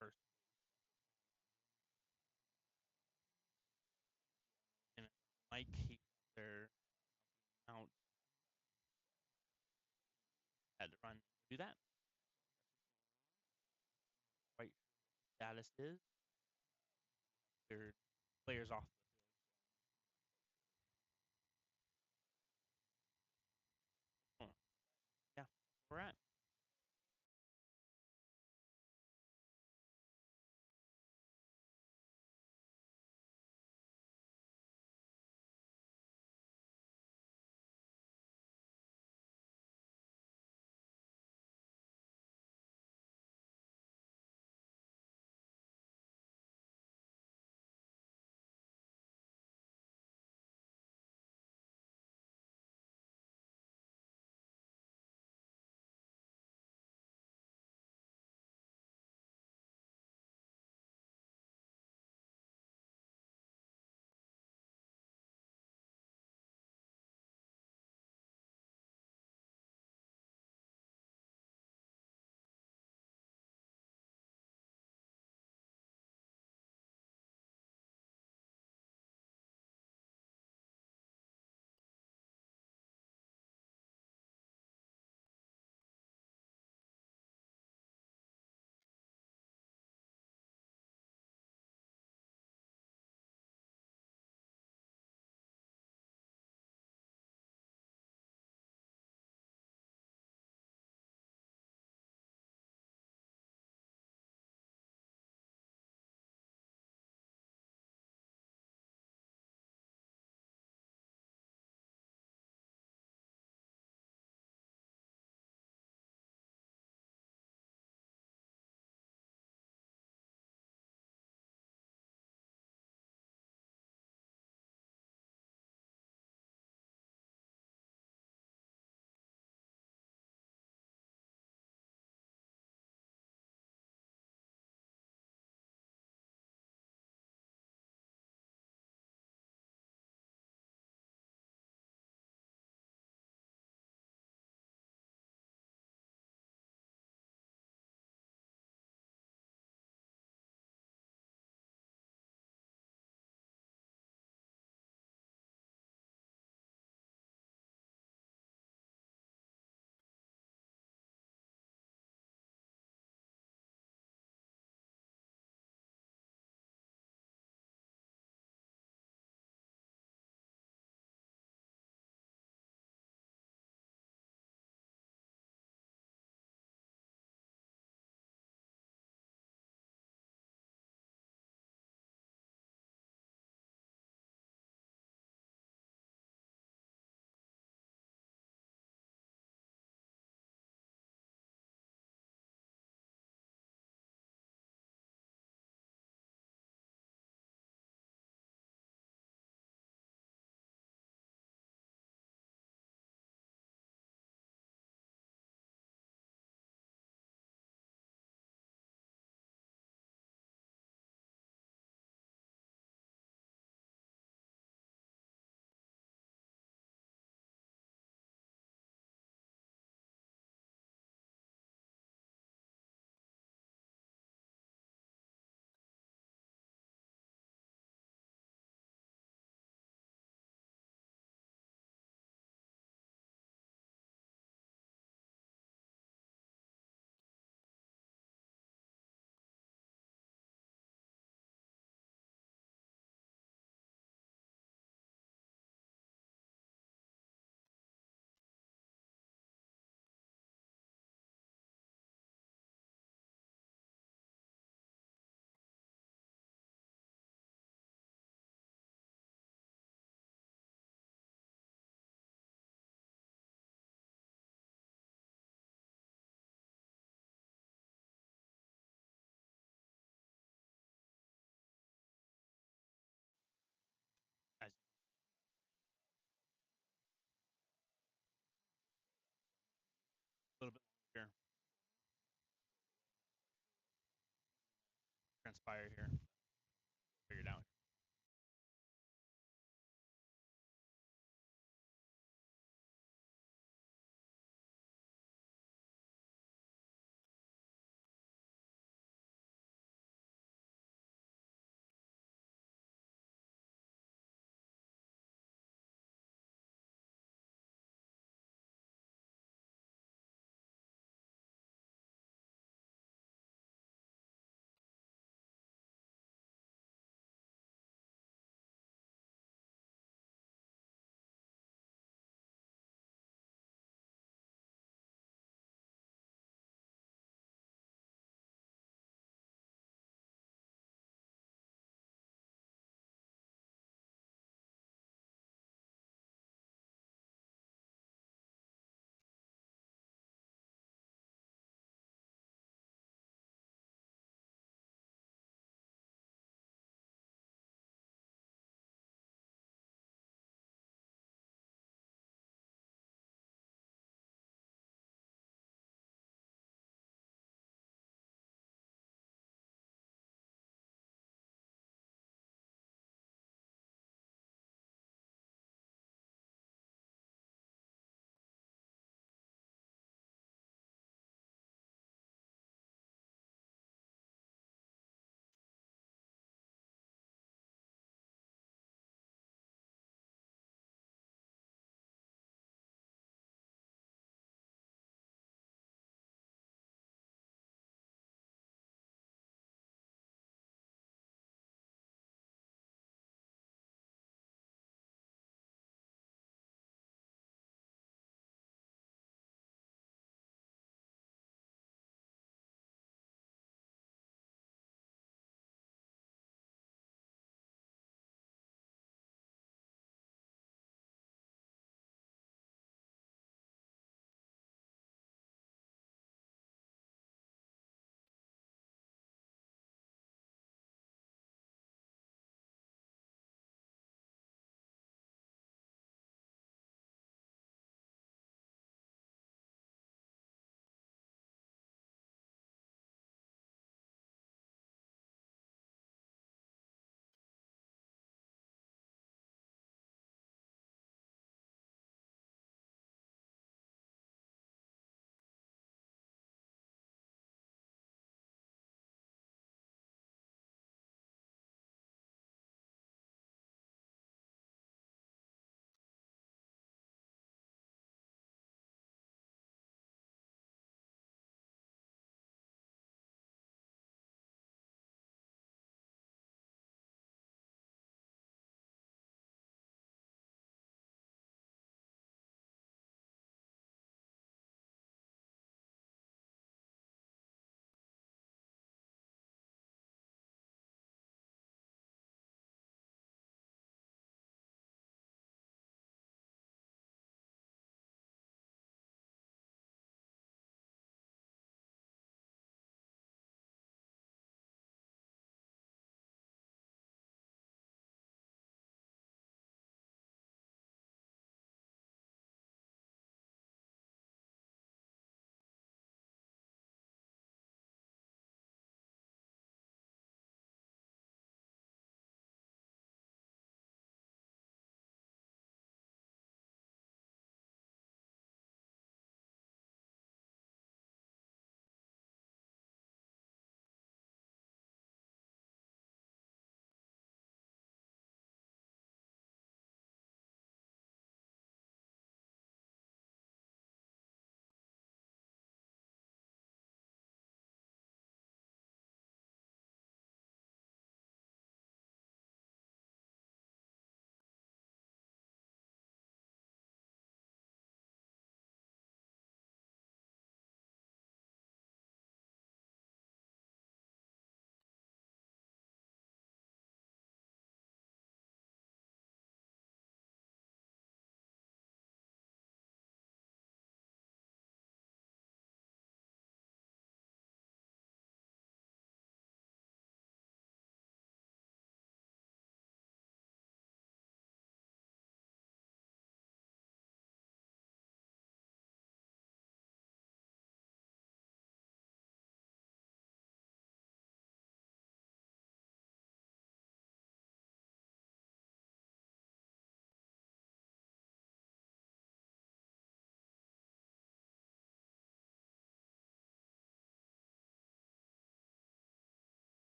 first and Mike he there out had to run do that. Right status is cleared players off the field. Yeah, that's where we're at. As a little bit longer transpire here, figure it out.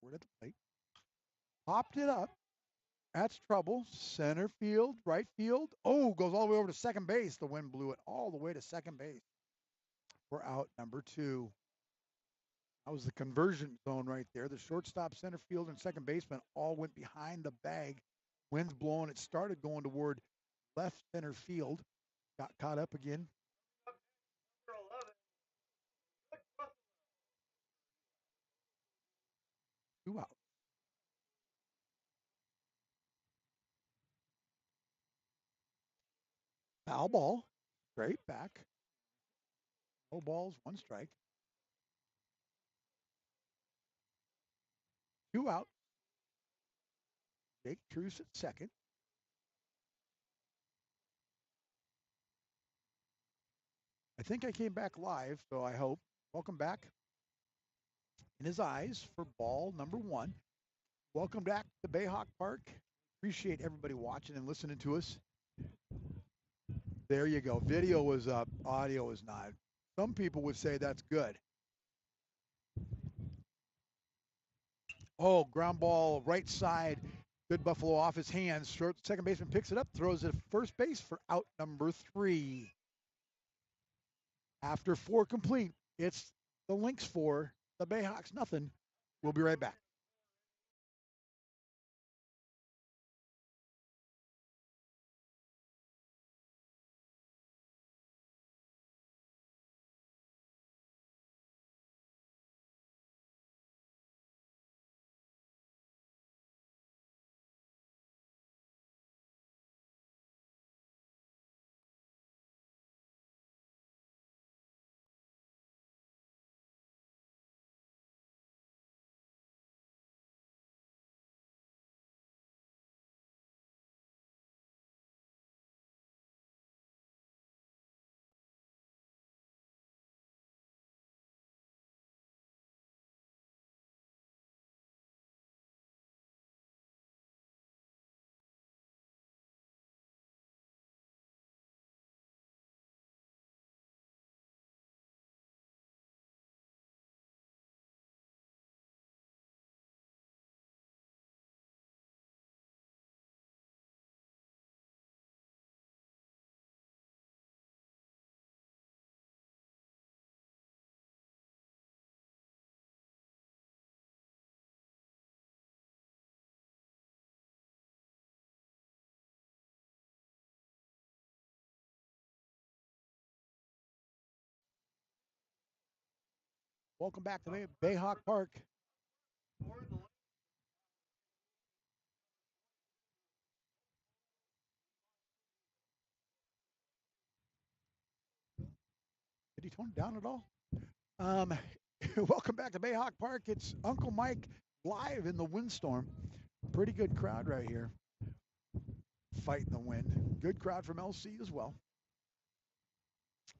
We're at the plate. Popped it up. That's trouble. Center field, right field. Oh, goes all the way over to second base. The wind blew it all the way to second base. We're out number 2. That was the conversion zone right there. The shortstop, center field, and second baseman all went behind the bag. Wind's blowing. It started going toward left center field. Got caught up again. 2 out. Foul ball. Straight back. No balls, 1 strike. 2 out. Jake Truce at second. I think I came back live, so I hope. Welcome back. In his eyes for ball number 1. Welcome back to Bayhawk Park. Appreciate everybody watching and listening to us. There you go. Video was up. Audio is not. Some people would say that's good. Oh, ground ball, right side. Good Buffalo off his hands. Short second baseman picks it up, throws it at first base for out number 3. After 4 complete, it's the Lynx 4, the Bayhawks nothing. We'll be right back. Welcome back to Bayhawk Park. Did he tone it down at all? Welcome back to Bayhawk Park. It's Uncle Mike live in the windstorm. Pretty good crowd right here. Fighting the wind. Good crowd from LC as well.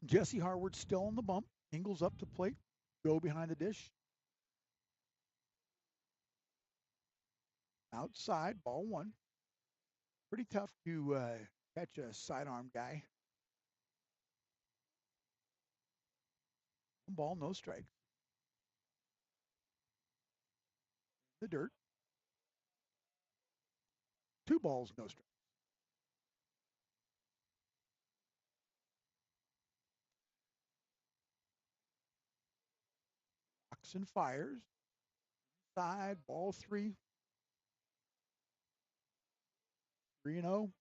Jesse Harward still on the bump. Ingles up to plate. Go behind the dish. Outside, ball 1. Pretty tough to catch a sidearm guy. 1 ball, no strikes. The dirt. 2 balls, no strikes. Rocks and fires. Side, ball 3. 3-0.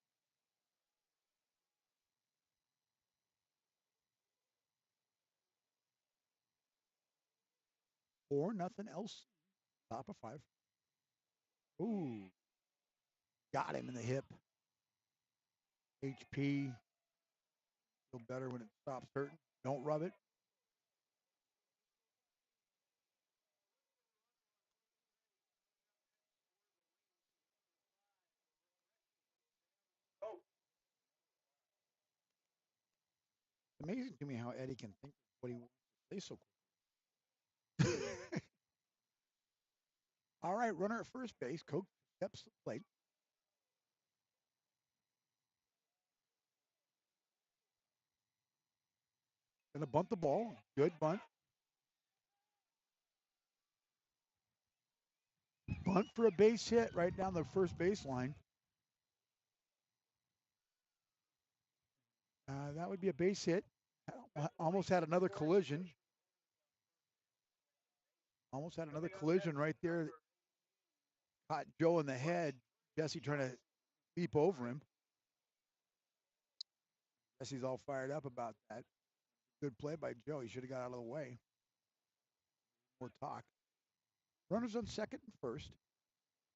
4, nothing else. Top of 5. Ooh. Got him in the hip. HP. Feel better when it stops hurting. Don't rub it. It's amazing to me how Eddie can think of what he wants to say so quickly. All right, runner at first base. Coach steps to the plate. Gonna bunt the ball. Good bunt. Bunt for a base hit right down the first baseline. That would be a base hit. Almost had another collision. Almost had another collision right there. Caught Joe in the head. Jesse trying to leap over him. Jesse's all fired up about that. Good play by Joe. He should have got out of the way. More talk. Runners on second and first.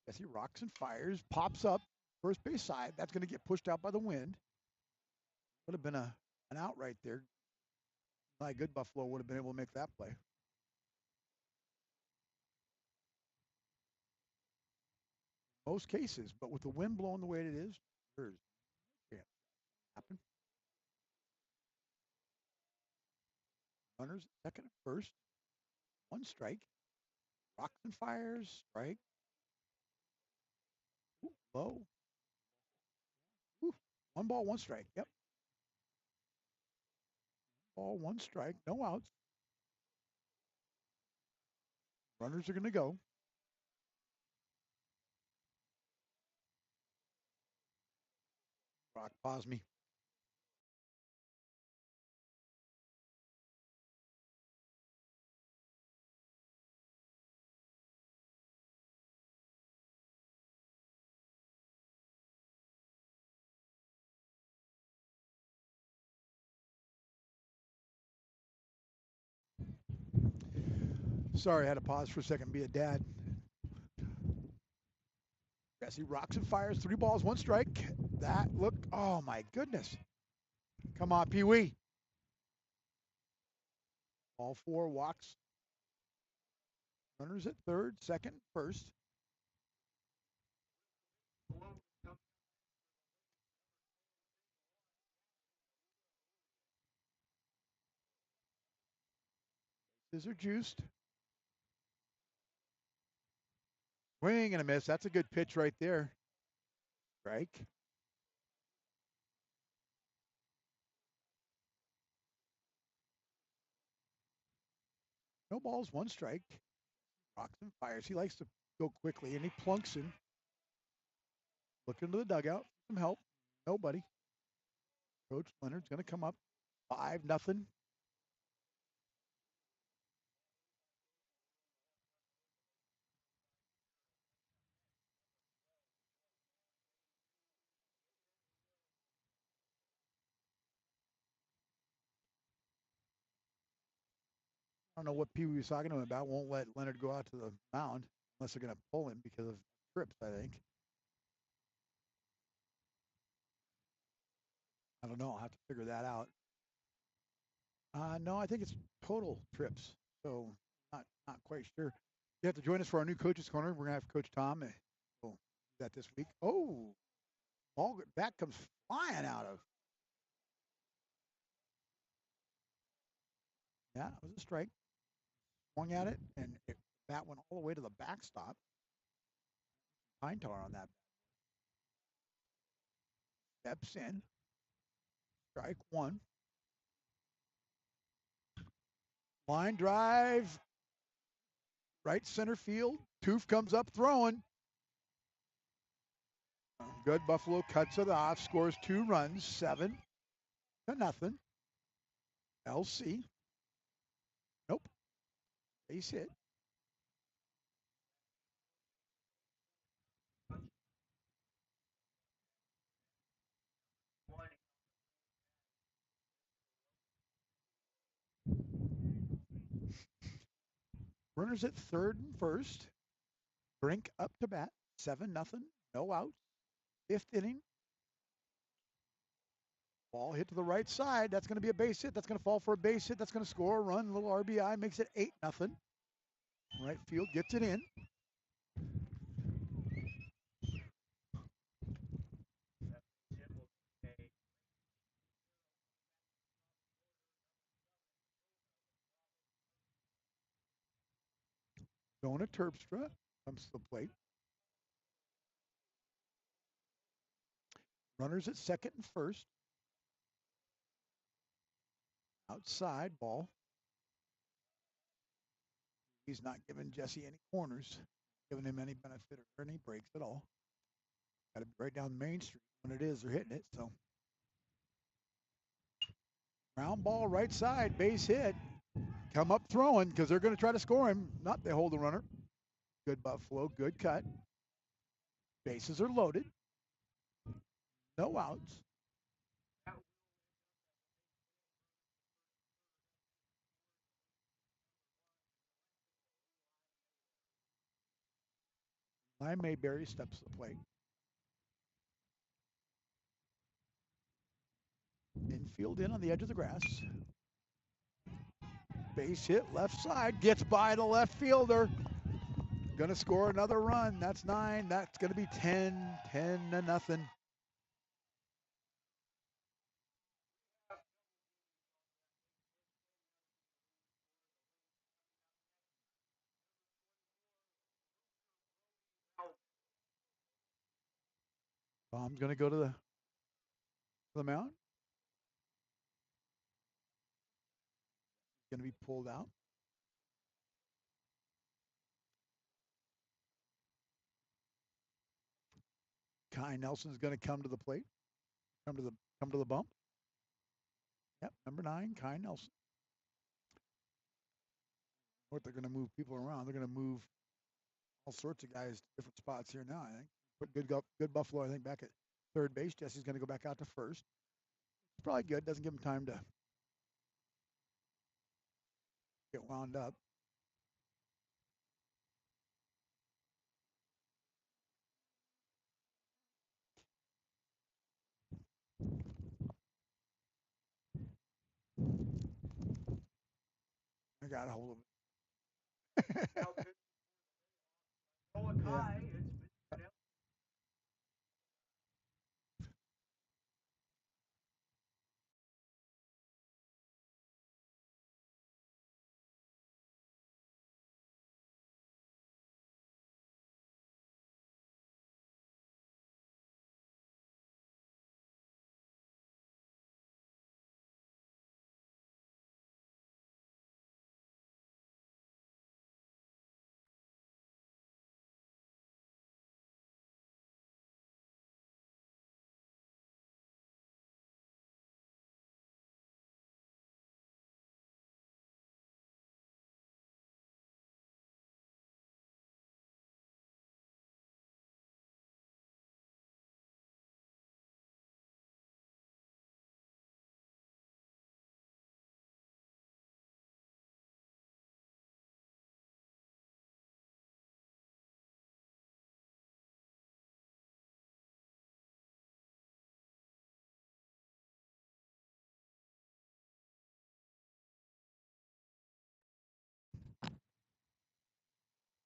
Jesse rocks and fires. Pops up. First base side. That's going to get pushed out by the wind. Would have been an out right there. Not good. Buffalo would have been able to make that play. Most cases, but with the wind blowing the way it is, there's no chance happen. Runners second and first. One strike. Rocks and fires. Strike. Ooh, low. Ooh, one ball, one strike. Yep. Ball, one strike. No outs. Runners are going to go. Rock, pause me. Sorry, I had to pause for a second. Be a dad. Jesse rocks and fires. 3 balls, 1 strike. That look. Oh my goodness. Come on, Pee Wee. All 4 walks. Runners at third, second, first. Bases are juiced. Swing and a miss. That's a good pitch right there. Strike. No balls, 1 strike. Rocks and fires. He likes to go quickly, and he plunks in. Looking to the dugout. Some help. Nobody. Coach Leonard's going to come up. 5-0. I don't know what Pee Wee was talking to him about. Won't let Leonard go out to the mound unless they're going to pull him because of trips, I think. I don't know. I'll have to figure that out. No, I think it's total trips. So not quite sure. You have to join us for our new coaches corner. We're gonna have Coach Tom. We'll do that this week. Oh, ball bat comes flying out of. Yeah, it was a strike. Swung at it, and bat went all the way to the backstop. Pine tar on that. Steps in. Strike 1. Line drive. Right center field. Toof comes up throwing. Good. Buffalo cuts it off. Scores 2 runs. 7-0. LC. Nope. Base hit. Runners at third and first. Brink up to bat. 7-0. No outs. 5th inning. Ball hit to the right side. That's going to be a base hit. That's going to fall for a base hit. That's going to score a run. A little RBI makes it 8-0. Right field gets it in. Dona Terpstra comes to the plate. Runners at second and first. Outside ball. He's not giving Jesse any corners. giving him any benefit or any breaks at all. Got to be right down Main Street when it is. They're hitting it. So ground ball right side, base hit. Come up throwing because they're going to try to score him. Not they hold the runner. Good Buffalo. Good cut. Bases are loaded. No outs. Lyle Mayberry steps to the plate. Infield in on the edge of the grass. Base hit left side. Gets by the left fielder. Going to score another run. That's 9. That's going to be 10. 10-0. Bomb's going to go to the mound. Going to be pulled out. Kai Nelson's going to come to the plate. Come to the bump. Yep, number 9, Kai Nelson. What they're going to move people around. They're going to move all sorts of guys to different spots here now, I think. Put good Buffalo, I think, back at third base. Jesse's going to go back out to first. It's probably good. Doesn't give him time to get wound up. I got a hold of it. Yeah.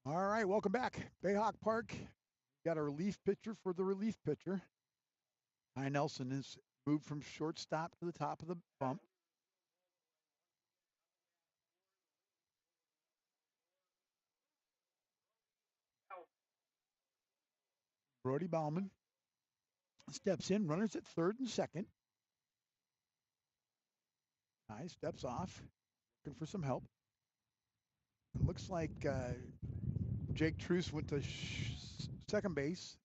All right, welcome back. Bayhawk Park. Got a relief pitcher for the relief pitcher. Kai Nelson is moved from shortstop to the top of the bump. Brody Bauman steps in, runners at third and second. Nice, steps off, looking for some help. It looks like Jake Truce went to second base.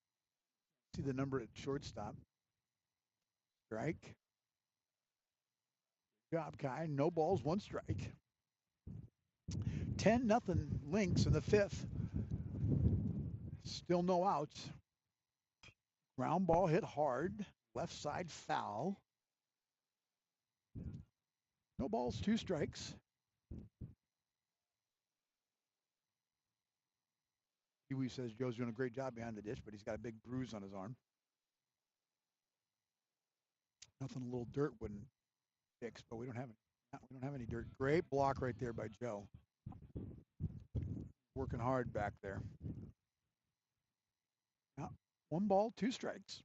See the number at shortstop. Strike. Good job, Kai. No balls, 1 strike. 10-0 Lynx in the 5th. Still no outs. Ground ball hit hard. Left side foul. No balls, 2 strikes. Huey says Joe's doing a great job behind the dish, but he's got a big bruise on his arm. Nothing a little dirt wouldn't fix, but we don't have any dirt. Great block right there by Joe. Working hard back there. Now, 1 ball, 2 strikes.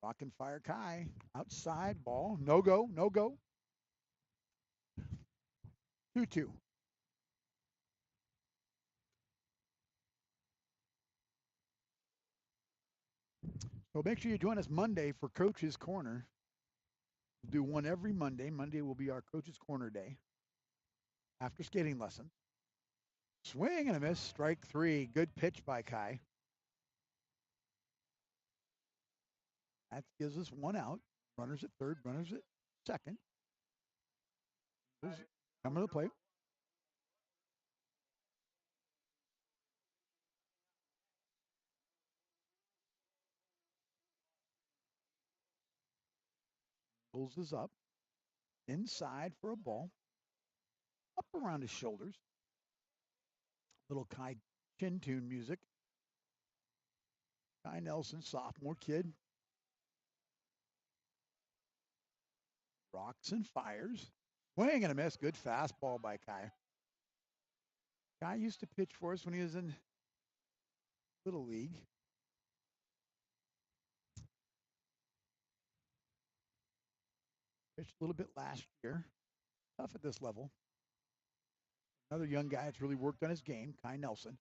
Rock and fire Kai. Outside ball. No go. 2-2. So make sure you join us Monday for Coach's Corner. We'll do one every Monday. Monday will be our coach's corner day after skating lessons. Swing and a miss. Strike three. Good pitch by Kai. That gives us one out. Runners at third, runners at second. Coming to the plate. Pulls this up. Inside for a ball. Up around his shoulders. Little Kai chin tune music. Kai Nelson, sophomore kid. Rocks and fires. Swing and a miss. Good fastball by Kai. Kai used to pitch for us when he was in Little League. Pitched a little bit last year. Tough at this level. Another young guy that's really worked on his game, Kai Nelson.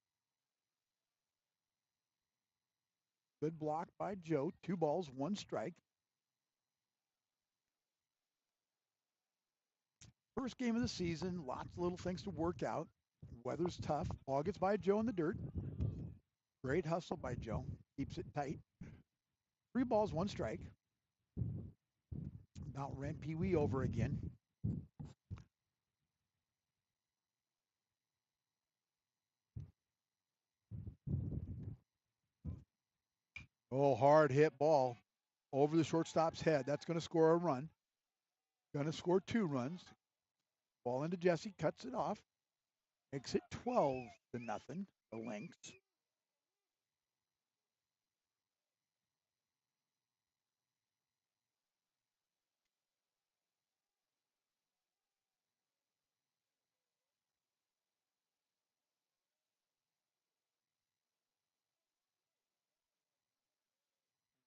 Good block by Joe. 2 balls, 1 strike. First game of the season, lots of little things to work out. Weather's tough. Ball gets by Joe in the dirt. Great hustle by Joe. Keeps it tight. 3 balls, 1 strike. Now ran Pee Wee over again. Oh, hard hit ball over the shortstop's head. That's going to score a run. Going to score 2 runs. Ball into Jesse, cuts it off. Makes it 12-0. The Lynx.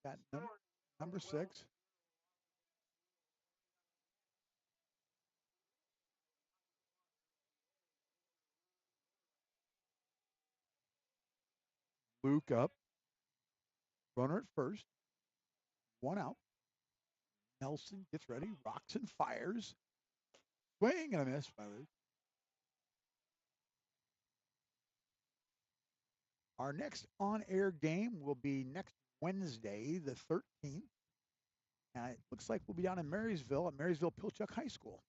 Got number 6. Luke up. Runner at first. 1 out. Nelson gets ready. Rocks and fires. Swing and a miss by Luke. Our next on-air game will be next Wednesday, the 13th. And it looks like we'll be down in Marysville at Marysville Pilchuck High School.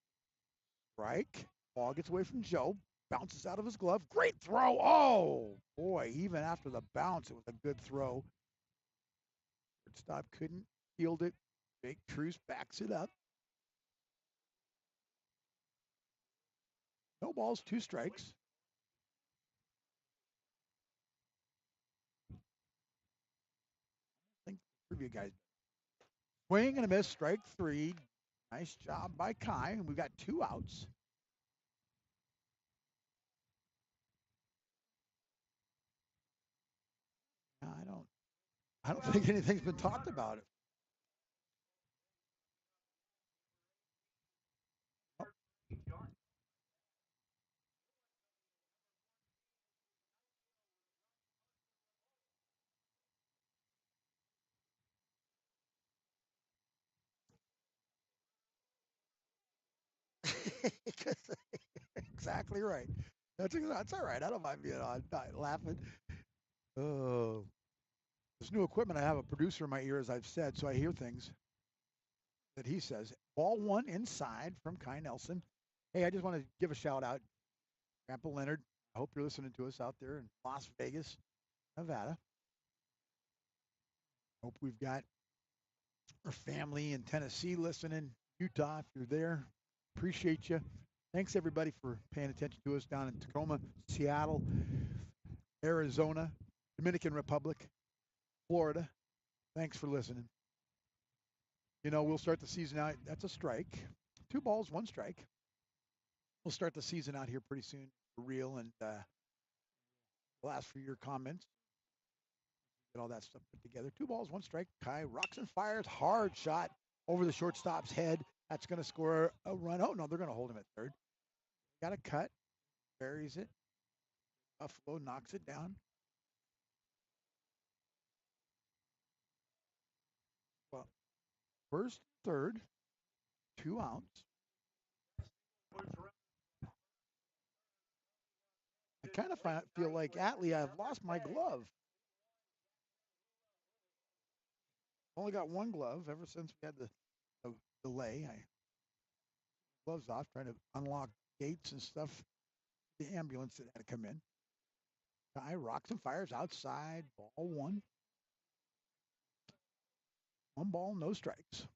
Strike. Ball gets away from Joe. Bounces out of his glove. Great throw. Oh, boy. Even after the bounce, it was a good throw. Shortstop couldn't field it. Jake Truce backs it up. No balls, 2 strikes. I think the preview guys. Swing and a miss, strike 3. Nice job by Kai. And we've got 2 outs. I don't think anything's been talked about it. Exactly right. That's all right. I don't mind being on, not laughing. Oh, this new equipment. I have a producer in my ear, as I've said, so I hear things that he says. Ball 1 inside from Kai Nelson. Hey, I just want to give a shout out, Grandpa Leonard. I hope you're listening to us out there in Las Vegas, Nevada. Hope we've got our family in Tennessee listening. Utah, if you're there, appreciate you. Thanks everybody for paying attention to us down in Tacoma, Seattle, Arizona, Dominican Republic, Florida. Thanks for listening. You know, we'll start the season out. That's a strike. 2 balls, 1 strike. We'll start the season out here pretty soon for real, and we'll ask for your comments. Get all that stuff put together. 2 balls, 1 strike. Kai rocks and fires. Hard shot over the shortstop's head. That's going to score a run. Oh, no, they're going to hold him at third. Got a cut. Buries it. Buffalo knocks it down. Well, first, third. 2 outs. I kind of feel like Atlee, I've lost my glove. Only got one glove ever since we had the delay. I gloves off, trying to unlock gates and stuff. The ambulance that had to come in. Guy rocks and fires outside. Ball 1. 1 ball, no strikes.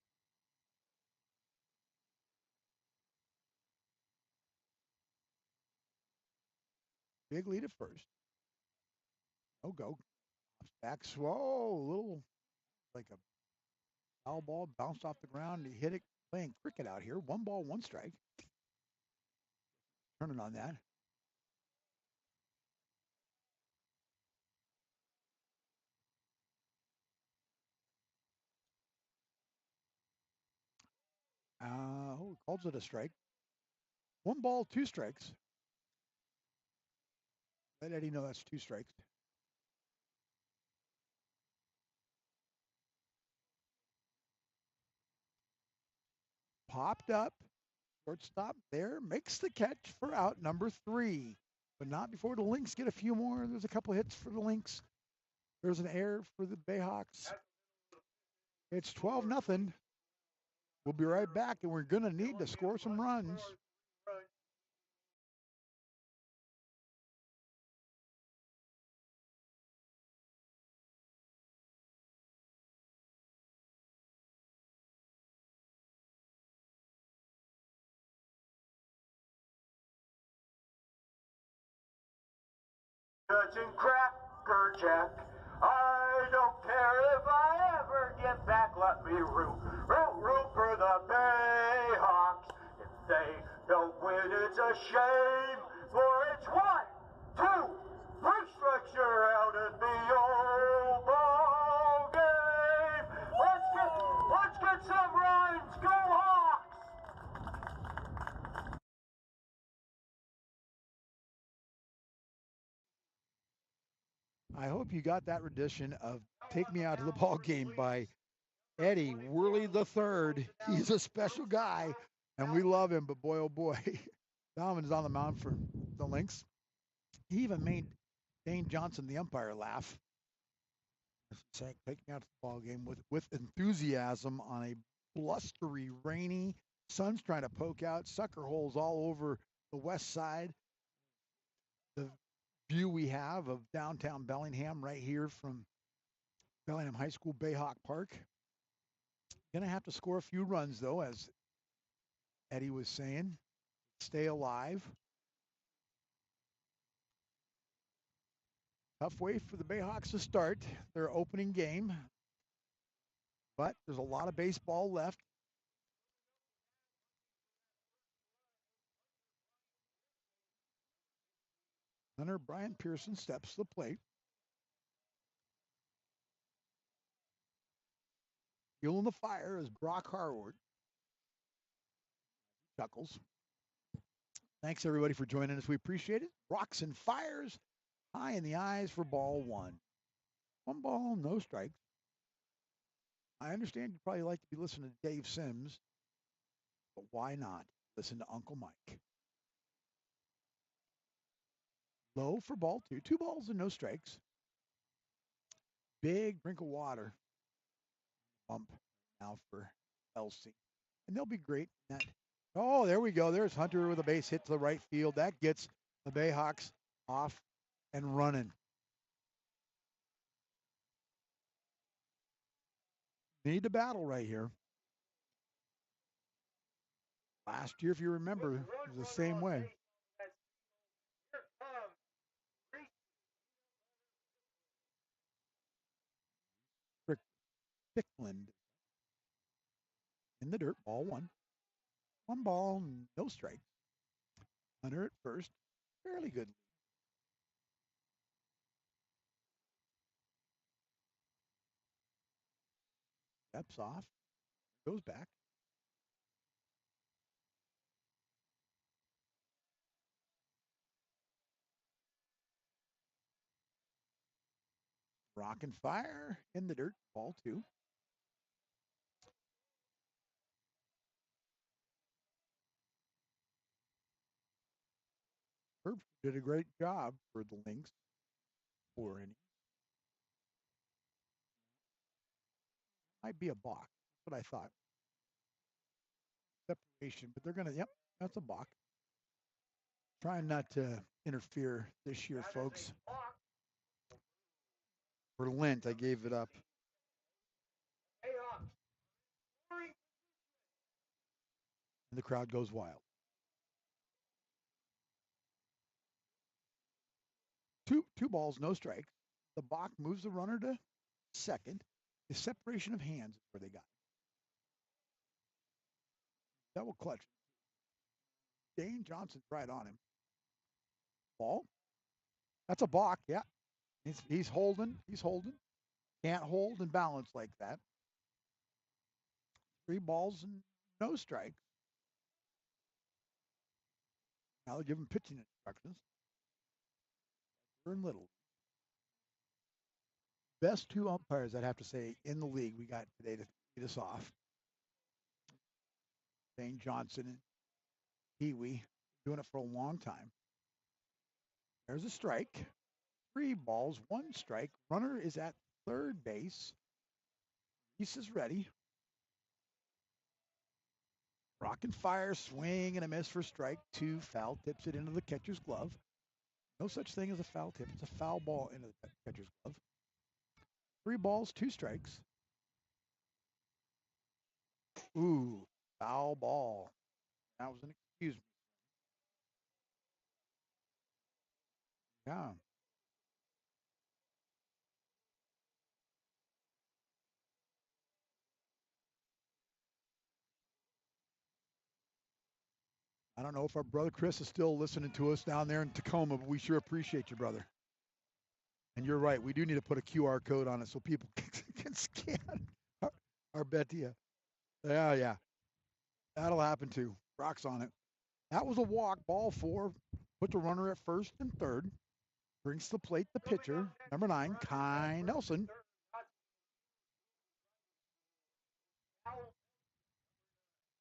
Big lead at first. No go. Back slow. Little like a foul ball bounced off the ground. He hit it playing cricket out here. 1 ball, 1 strike. Turning on that. Calls it a strike. 1 ball, 2 strikes. Let Eddie know that's 2 strikes. Popped up. Shortstop there. Makes the catch for out number 3. But not before the Lynx get a few more. There's a couple hits for the Lynx. There's an error for the Bayhawks. It's 12-0. We'll be right back, and we're going to need to score some runs. Judging Cracker Jack. I don't care if I ever get back. Let me root for the Bayhawks. If they don't win, it's a shame. For it's 1, 2, 3 strikes, you're out of the old ball game. Let's get some runs. Go Hawks! I hope you got that rendition of Take Me Out to the Ball Game by Eddie Worley III. He's a special guy, and we love him, but boy, oh boy, Donovan's on the mound for the Lynx. He even made Dane Johnson, the umpire, laugh. Saying, take me out to the ball game with enthusiasm on a blustery, rainy, sun's trying to poke out, sucker holes all over the west side. The view we have of downtown Bellingham right here from Bellingham High School, Bayhawk Park. Going to have to score a few runs, though, as Eddie was saying. Stay alive. Tough way for the Bayhawks to start their opening game. But there's a lot of baseball left. Hunter Brian Pearson steps to the plate. Fueling the fire is Brock Harward. Chuckles. Thanks, everybody, for joining us. We appreciate it. Rocks and fires. High in the eyes for ball 1. 1 ball, no strikes. I understand you probably like to be listening to Dave Sims, but why not listen to Uncle Mike? Low for ball 2. 2 balls and no strikes. Big drink of water. Bump now for Elsie. And they'll be great. Oh, there we go. There's Hunter with a base hit to the right field. That gets the Bayhawks off and running. Need to battle right here. Last year, if you remember, it was the same way. Strickland in the dirt, ball 1. 1 ball, no strikes. Hunter at first, fairly good. Steps off, goes back. Rock and fire in the dirt, ball 2. Herb did a great job for the Lynx. 4 innings. Might be a balk. That's what I thought. Separation, but they're going to, yep, that's a balk. Trying not to interfere this year, folks. For Lent, I gave it up. And the crowd goes wild. Two balls, no strikes. The balk moves the runner to second. The separation of hands is where they got. Double clutch. Dane Johnson's right on him. Ball. That's a balk, yeah. He's holding. He's holding. Can't hold and balance like that. 3 balls and no strikes. Now they're giving pitching instructions. We're in Little. Best 2 umpires, I'd have to say, in the league we got today to lead us off. Dane Johnson and Pee-wee, doing it for a long time. There's a strike. 3 balls, 1 strike. Runner is at third base. Reese is ready. Rock and fire, swing and a miss for strike 2. Foul tips it into the catcher's glove. No such thing as a foul tip. It's a foul ball into the catcher's glove. 3 balls, 2 strikes. Ooh, foul ball. That was an excuse me. Yeah. I don't know if our brother Chris is still listening to us down there in Tacoma, but we sure appreciate you, brother. And you're right. We do need to put a QR code on it so people can scan our bet to you. Yeah. That'll happen too. Rock's on it. That was a walk. Ball 4. Put the runner at first and third. Brings to the plate the pitcher, number 9, Kai Nelson.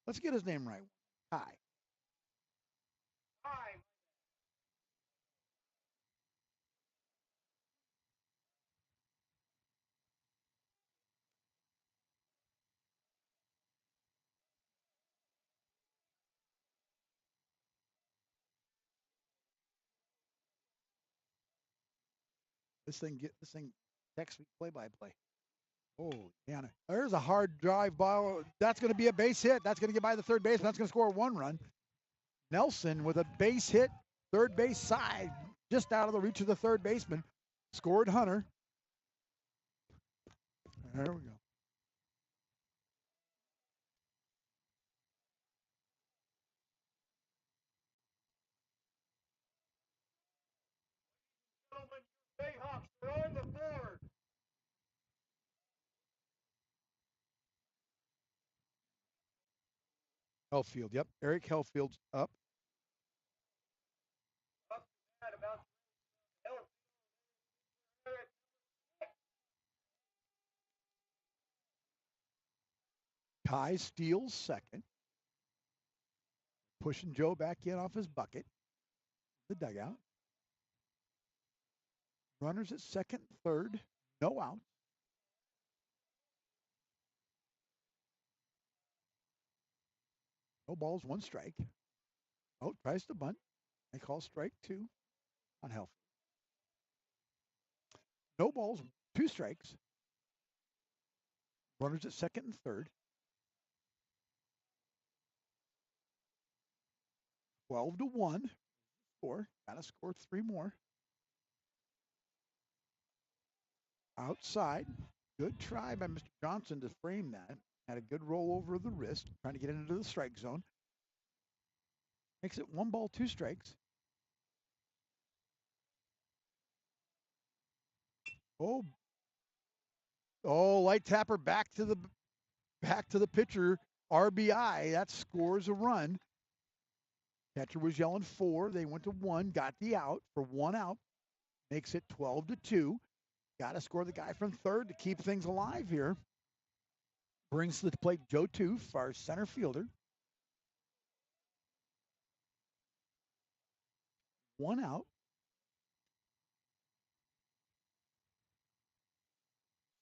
Let's get his name right. Kai. This thing text me play-by-play. Oh, yeah. There's a hard drive ball. That's going to be a base hit. That's going to get by the third baseman. That's going to score 1 run. Nelson with a base hit, third base side, just out of the reach of the third baseman. Scored Hunter. There we go. Bayhawks are on the board. Helfield, yep. Eric Helfield's up. Kai steals second. Pushing Joe back in off his bucket. The dugout. Runners at second, third. No out. No balls, 1 strike. Oh, tries to bunt. They call strike 2 on Helfield. No balls, 2 strikes. Runners at second and third. 12-1. Score. Gotta score 3 more. Outside. Good try by Mr. Johnson to frame that. Had a good roll over the wrist, trying to get into the strike zone. Makes it 1 ball, 2 strikes. Light tapper back to the pitcher. RBI. That scores a run. Catcher was yelling 4. They went to 1. Got the out for 1 out. Makes it 12-2. Got to score the guy from third to keep things alive here. Brings to the plate Joe Toof, our center fielder. 1 out.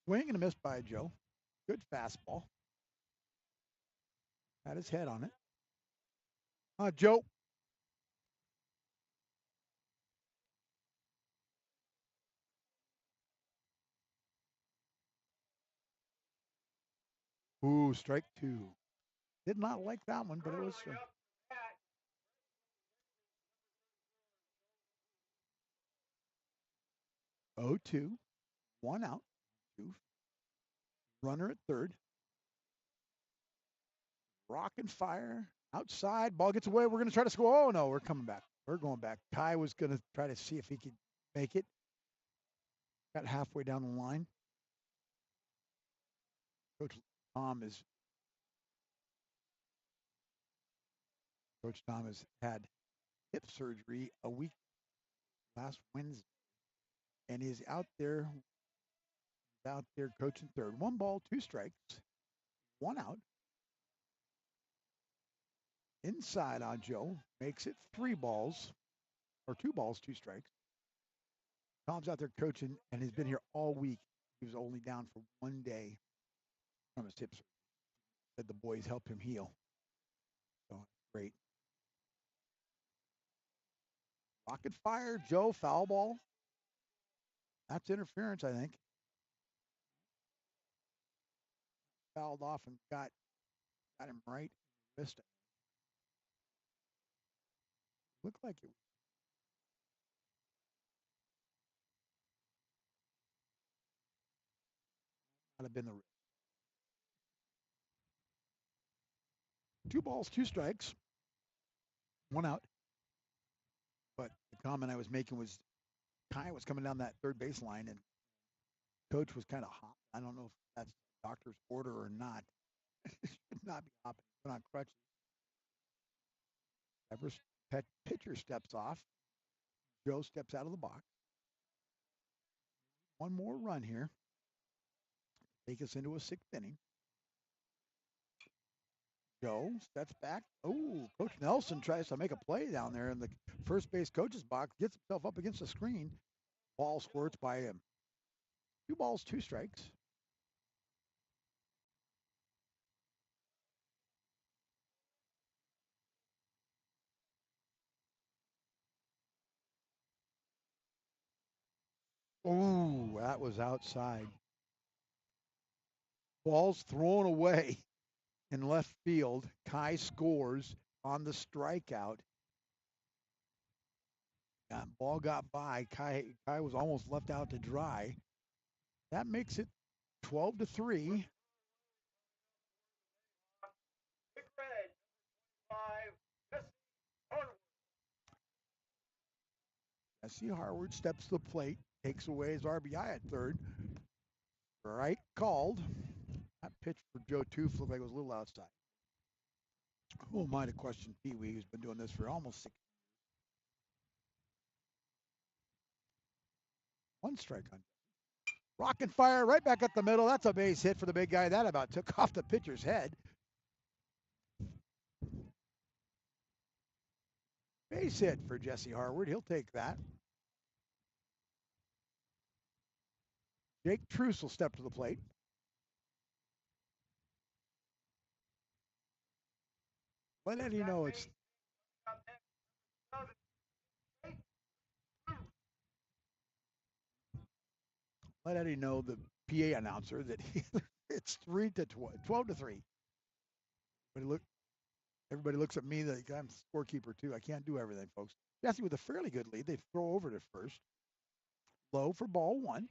Swing and a miss by Joe. Good fastball. Had his head on it. Joe. Ooh, strike 2. Did not like that one, but it was. 0-2. 1 out. 2. Runner at third. Rock and fire. Outside. Ball gets away. We're going to try to score. Oh, no. We're coming back. We're going back. Kai was going to try to see if he could make it. Got halfway down the line. Coach Tom has had hip surgery a week last Wednesday, and is out there coaching third. 1 ball, 2 strikes, 1 out. Inside on Joe, makes it 3 balls, or 2 balls, 2 strikes. Tom's out there coaching and has been here all week. He was only down for 1 day from his hip surgery. Said the boys helped him heal. So great. Rocket fire, Joe, foul ball. That's interference, I think. Fouled off and got him right in the wrist. Looked like it might have been the wrist. 2 balls, 2 strikes, 1 out. But the comment I was making was Kai was coming down that third baseline and coach was kind of hot. I don't know if that's doctor's order or not. It should not be hopping. Put on crutches. Everest pitcher steps off. Joe steps out of the box. 1 more run here. Take us into a 6th inning. Joe steps back. Oh, Coach Nelson tries to make a play down there in the first base coach's box. Gets himself up against the screen. Ball squirts by him. 2 balls, 2 strikes. Oh, that was outside. Ball's thrown away in left field. Kai scores on the strikeout. Ball got by. Kai was almost left out to dry. That makes it 12-3. Jesse Harward steps to the plate, takes away his RBI at third. Right called. That pitch for Joe Toof looked like it was a little outside. Who am I to question Pee Wee, who's been doing this for almost 6 years? 1 strike on. Rock and fire right back up the middle. That's a base hit for the big guy. That about took off the pitcher's head. Base hit for Jesse Harward. He'll take that. Jake Truce will step to the plate. Let Eddie know it's. Let Eddie know, the PA announcer, that it's 12-3. Everybody looks at me like I'm scorekeeper too. I can't do everything, folks. Jesse with a fairly good lead. They throw over to first. Low for ball 1.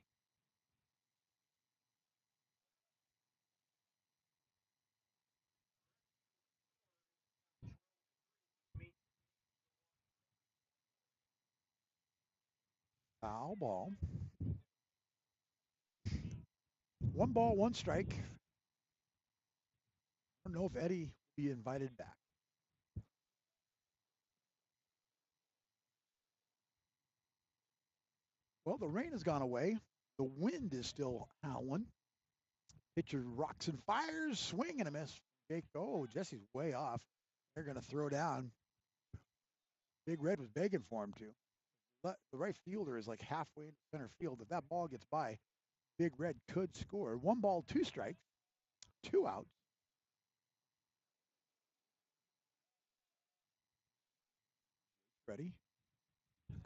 Foul ball. 1 ball, 1 strike. I don't know if Eddie will be invited back. Well, the rain has gone away. The wind is still howling. Pitcher rocks and fires. Swing and a miss. Jesse's way off. They're going to throw down. Big Red was begging for him to. The right fielder is like halfway in center field. If that ball gets by, Big Red could score. 1 ball, 2 strikes, 2 outs. Ready?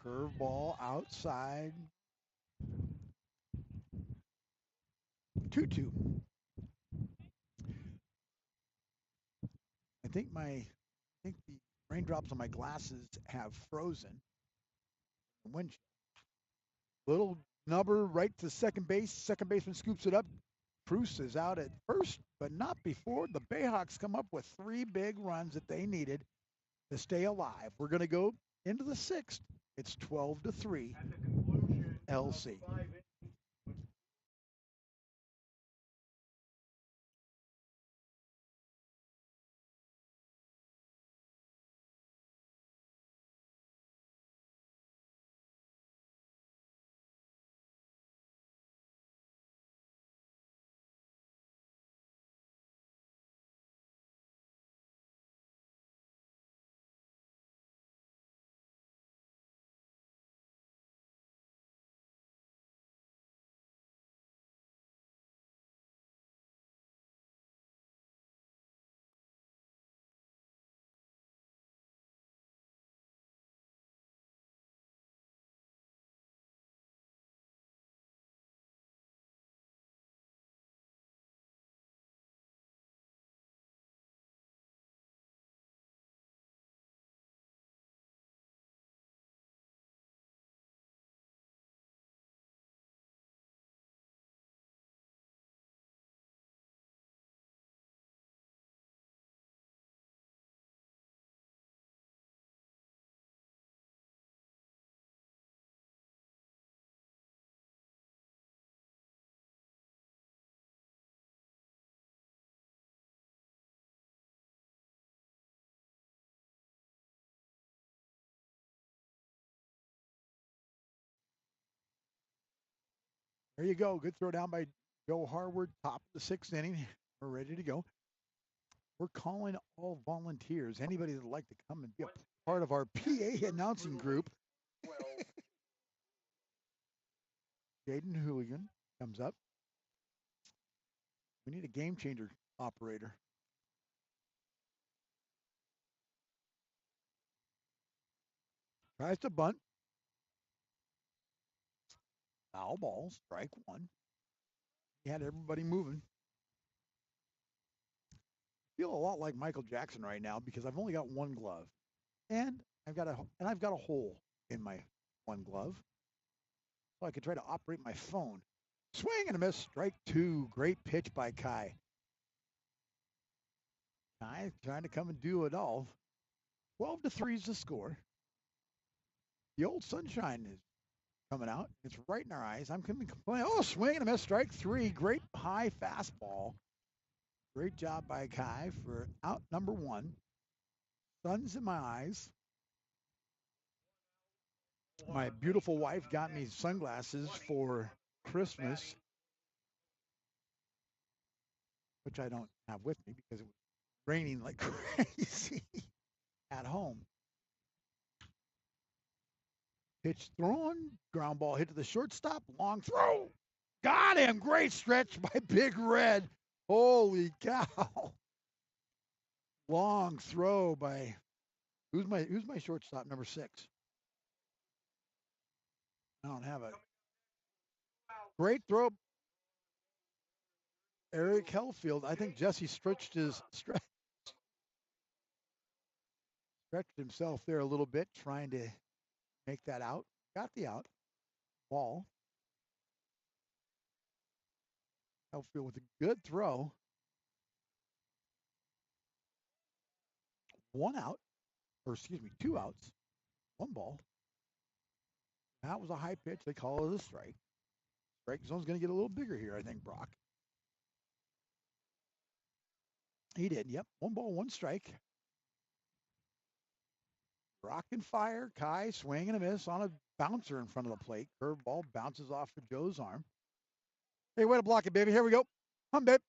Curveball outside. 2-2. I think the raindrops on my glasses have frozen. Wind little nubber right to second base. Second baseman scoops it up. Bruce is out at first, but not before the Bayhawks come up with 3 big runs that they needed to stay alive. We're going to go into the 6th. It's 12-3 LC. There you go. Good throw down by Joe Harward, top of the 6th inning. We're ready to go. We're calling all volunteers. Anybody that'd like to come and be a part of our PA announcing group. Jaden Hooligan comes up. We need a game changer operator. Tries to bunt. Foul ball, strike 1. He had everybody moving. I feel a lot like Michael Jackson right now because I've only got 1 glove, and I've got a hole in my 1 glove, so I could try to operate my phone. Swing and a miss, strike 2. Great pitch by Kai. Kai trying to come and do it all. 12-3 is the score. The old sunshine is coming out. It's right in our eyes. I'm coming complaining. Oh, swing and a miss, strike 3. Great high fastball. Great job by Kai for out number 1. Sun's in my eyes. My beautiful wife got me sunglasses for Christmas, which I don't have with me because it was raining like crazy at home. Pitch thrown, ground ball hit to the shortstop, long throw. Got him. Great stretch by Big Red. Holy cow. Long throw by who's my shortstop, number 6? I don't have it. Great throw. Eric Hellfield. I think Jesse stretched himself there a little bit, trying to make that out. Got the out. Ball. Hellfield with a good throw. 1 out, or excuse me, 2 outs. 1 ball. That was a high pitch. They call it a strike. Strike zone's going to get a little bigger here, I think, Brock. He did, yep. 1 ball, 1 strike. Rock and fire. Kai swing and a miss on a bouncer in front of the plate. Curveball bounces off of Joe's arm. Hey, way to block it, baby. Here we go. Come, babe.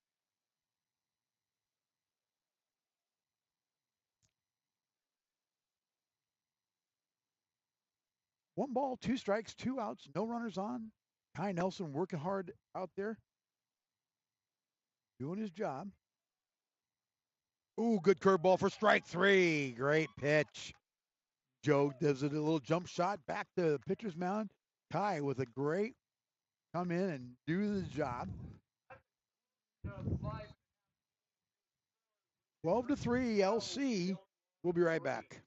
1 ball, 2 strikes, 2 outs, no runners on. Ty Nelson working hard out there, doing his job. Ooh, good curveball for strike 3. Great pitch. Joe does it a little jump shot back to the pitcher's mound. Ty with a great come in and do the job. 12-3 LC. We'll be right back.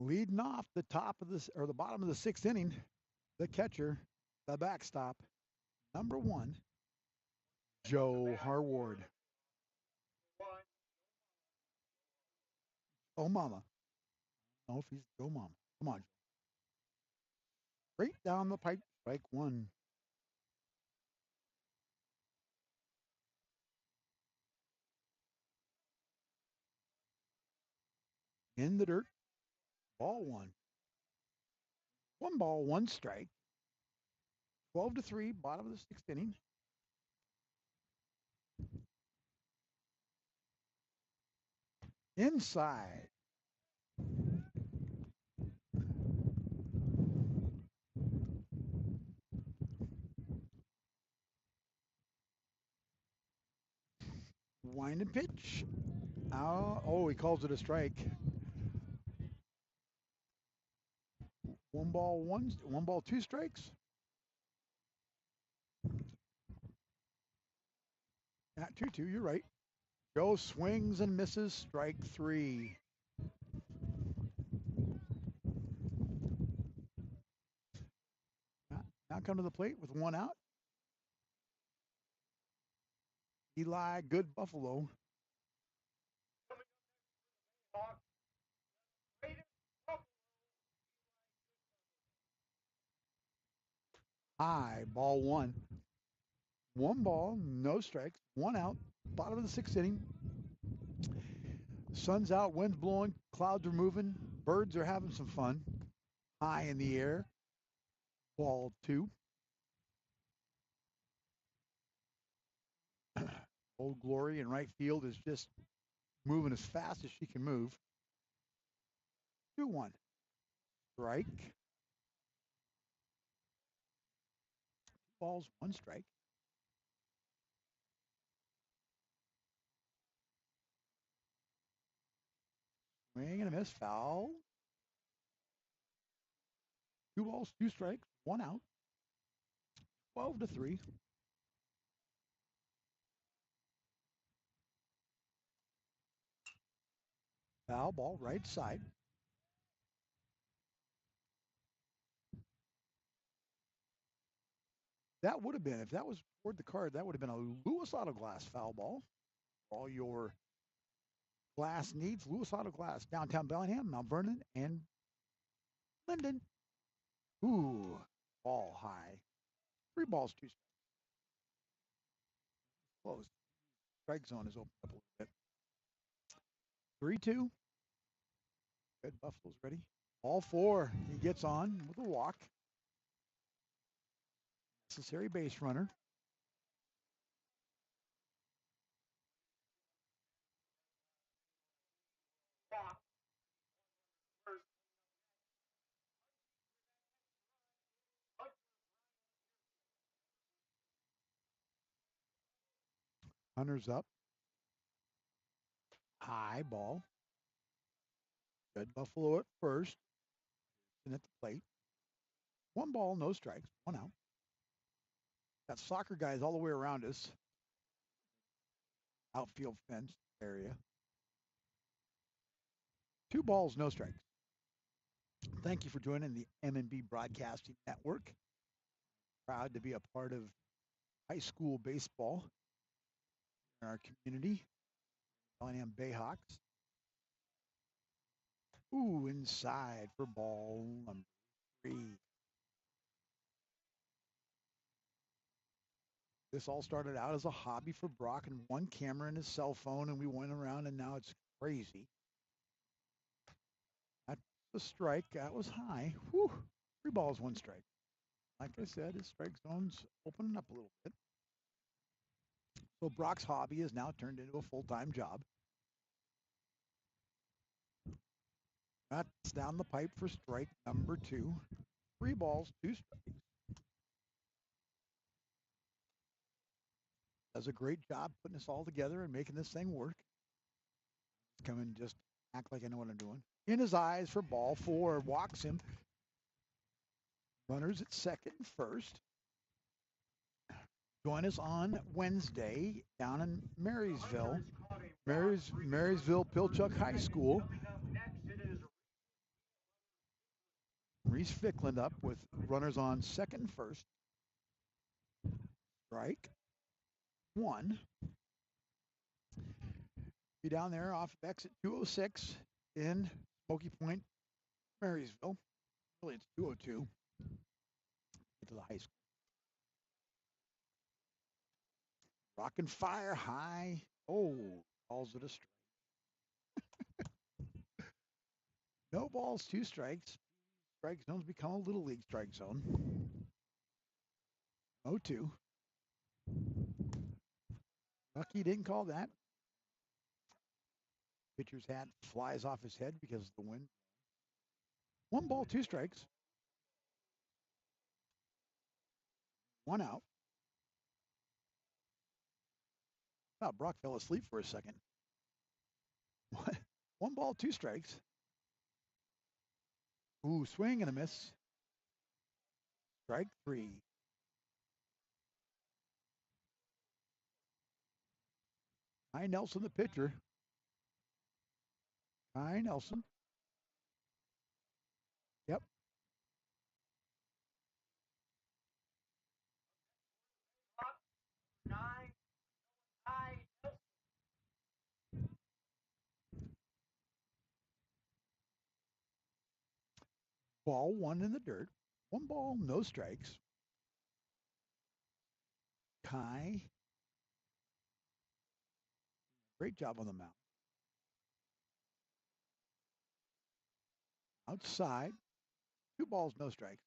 Leading off the top of this or the bottom of the 6th inning, the catcher, the backstop, number 1, Joe Harward. Oh mama. I don't know if he's Joe Mama. Come on. Straight down the pipe, strike 1. In the dirt, ball 1. 1 ball, 1 strike. 12-3, bottom of the 6th inning. Inside. Wind and pitch. Oh, he calls it a strike. 1 ball, 2 strikes. Not 2-2, you're right. Joe swings and misses, strike 3. Now come to the plate with 1 out. Eli, good Buffalo. High, ball 1. 1 ball, no strikes, 1 out, bottom of the 6th inning. Sun's out, wind's blowing, clouds are moving, birds are having some fun. High in the air, ball 2. Old Glory in right field is just moving as fast as she can move. 2-1. Strike. 2 balls, 1 strike. Swing and a miss, foul. 2 balls, 2 strikes, 1 out. 12-3. Foul ball, right side. That would have been, if that was toward the card, that would have been a Lewis Auto Glass foul ball. All your glass needs, Lewis Auto Glass, downtown Bellingham, Mount Vernon, and Lynden. Ooh, ball high. 3 balls, 2 strikes. Close. Strike zone is opened up a little bit. 3-2. Good, Buffalo's ready. All 4. He gets on with a walk. Necessary base runner. Hunter's up. High ball. Red Buffalo at first. And at the plate. 1 ball, no strikes. 1 out. Got soccer guys all the way around us. Outfield fence area. 2 balls, no strikes. Thank you for joining the M&B Broadcasting Network. Proud to be a part of high school baseball in our community. Bellingham Bayhawks. Ooh, inside for ball number 3. This all started out as a hobby for Brock and 1 camera and his cell phone, and we went around, and now it's crazy. That's a strike. That was high. Whew. 3 balls, 1 strike. Like I said, his strike zone's opening up a little bit. So Brock's hobby is now turned into a full-time job. That's down the pipe for strike number 2. 3 balls, 2 strikes. Does a great job putting this all together and making this thing work. Come and just act like I know what I'm doing. In his eyes for ball 4. Walks him. Runners at second and first. Join us on Wednesday down in Marysville. Marysville Pilchuck High School. Reese Fickland up with runners on second and first. Strike 1. Be down there off of exit 206 in Smoky Point, Marysville. Really, it's 202. Get to the high school. Rock and fire high. Oh, balls at a strike. No balls, 2 strikes. Strike zone's become a little league strike zone. 0-2. Lucky didn't call that. Pitcher's hat flies off his head because of the wind. 1 ball, 2 strikes. 1 out. Wow, Brock fell asleep for a second. 1 ball, 2 strikes. Ooh, swing and a miss. Strike 3. Ty Nelson, the pitcher. Ty Nelson. Yep. Ball 1 in the dirt. 1 ball, no strikes. Kai. Great job on the mound. Outside. 2 balls, no strikes.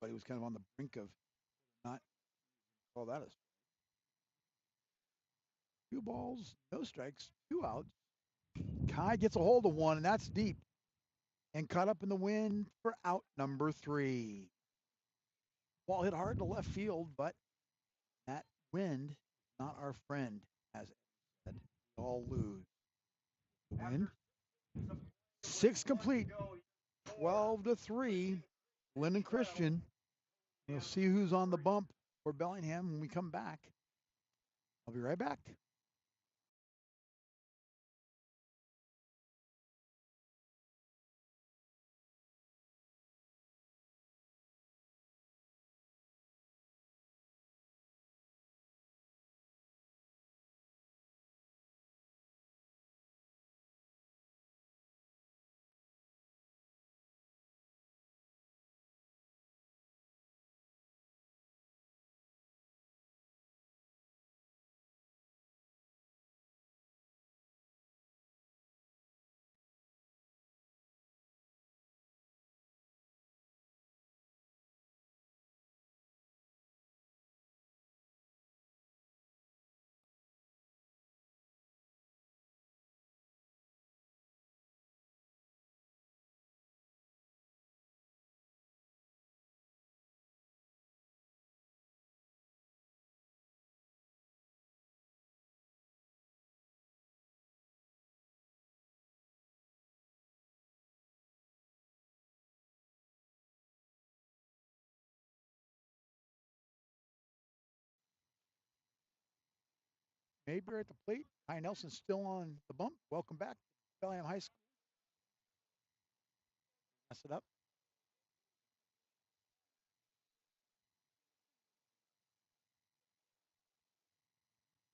But he was kind of on the brink of not call that a strike. 2 balls, no strikes, 2 outs. Kai gets a hold of 1, and that's deep. And caught up in the wind for out number 3. Ball hit hard to left field, but that wind is not our friend, as Eddie said. We all lose. The wind. 6 complete. 12-3. Lynden Christian. We'll see who's on the bump for Bellingham when we come back. I'll be right back. Mayberry at the plate. Ty Nelson still on the bump. Welcome back to Bellingham High School. Mess it up.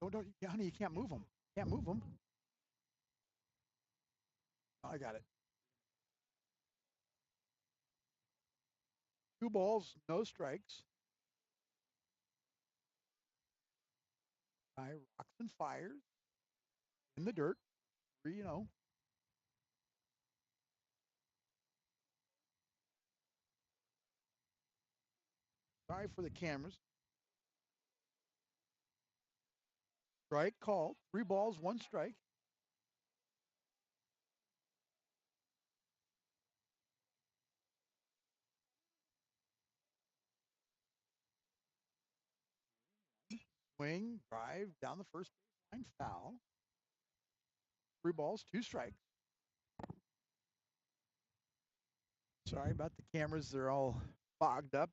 Don't, honey, you can't move them. Can't move them. Oh, I got it. 2 balls, no strikes. Ty rocks and fires in the dirt. 3-0. Sorry for the cameras. Strike called. 3 balls, 1 strike. Swing, drive down the first baseline, foul. 3 balls, 2 strikes. Sorry about the cameras. They're all fogged up.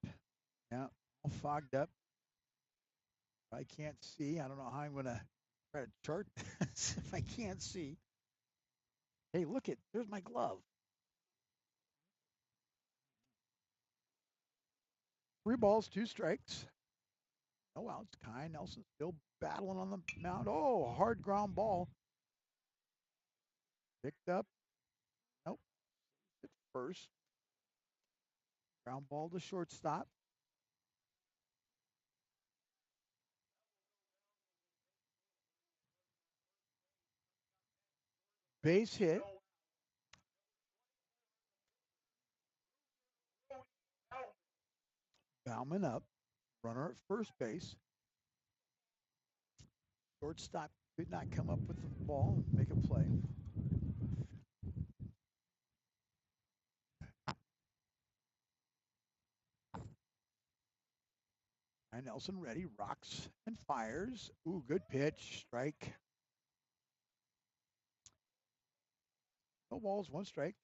Yeah, all fogged up. I can't see. I don't know how I'm going to try to chart this if I can't see. Hey, look it. There's my glove. 3 balls, 2 strikes. No outs. Kai Nelson still battling on the mound. Oh, hard ground ball. Picked up. Nope. At first. Ground ball to shortstop. Base hit. Bauman up. Runner at first base. Shortstop could not come up with the ball and make a play. And Nelson ready, rocks and fires. Ooh, good pitch, strike. No balls, 1 strike.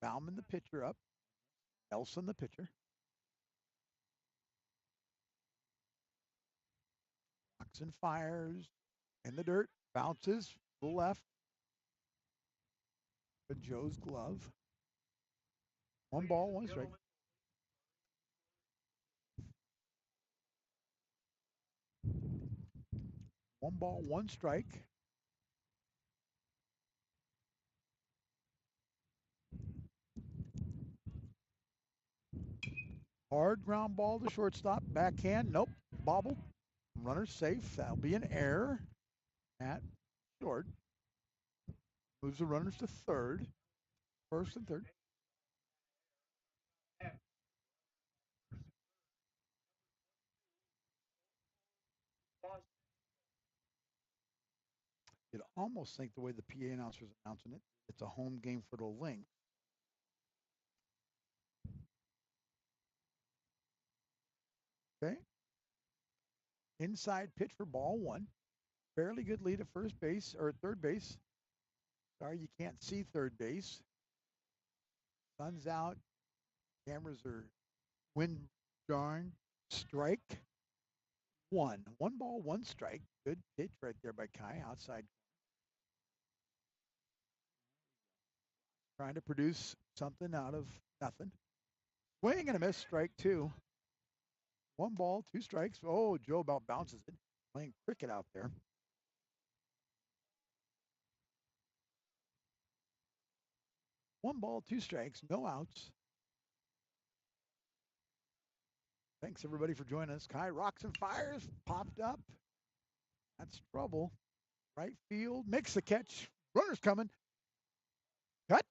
Bauman the pitcher up. Nelson the pitcher. Rocks and fires in the dirt. Bounces to the left. But Joe's glove. 1 ball, 1 strike. One ball, 1 strike. Hard ground ball to shortstop. Backhand. Nope. Bobbled. Runner safe. That'll be an error at short. Moves the runners to third. First and third. You'd almost think the way the PA announcer's announcing it, it's a home game for the Lynx. Okay. Inside pitch for ball 1. Fairly good lead at first base or third base. Sorry, you can't see third base. Sun's out. Cameras are wind jarring. Strike 1. 1 ball, 1 strike. Good pitch right there by Kai outside. Trying to produce something out of nothing. Swing and a miss, strike 2. 1 ball, 2 strikes. Oh, Joe about bounces it. Playing cricket out there. One ball, 2 strikes, no outs. Thanks everybody for joining us. Kai rocks and fires, popped up. That's trouble. Right field, makes the catch. Runner's coming. Cut.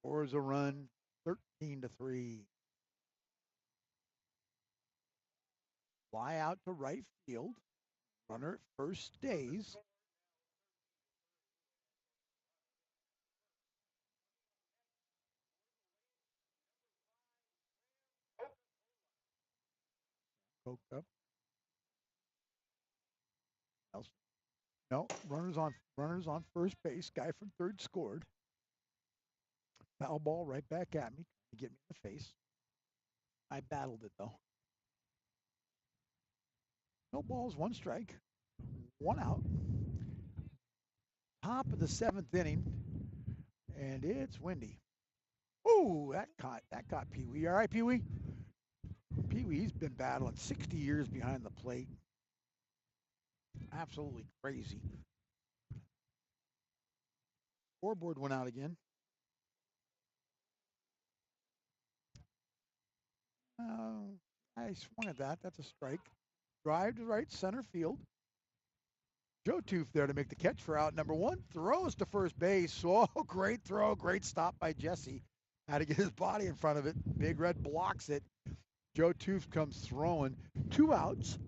Scores a run, 13-3. Fly out to right field. Runner at first stays. Coke up. No, runners on first base. Guy from third scored. Foul ball right back at me to get me in the face. I battled it though. No balls, 1 strike. 1 out. Top of the 7th inning, and it's windy. Ooh, that caught Pee Wee. All right, Pee Wee? Pee Wee's been battling 60 years behind the plate. Absolutely crazy. Scoreboard went out again. I swung at that. That's a strike. Drive to right center field. Joe Toof there to make the catch for out number 1. Throws to first base. Oh, great throw. Great stop by Jesse. Had to get his body in front of it. Big Red blocks it. Joe Toof comes throwing. 2 outs.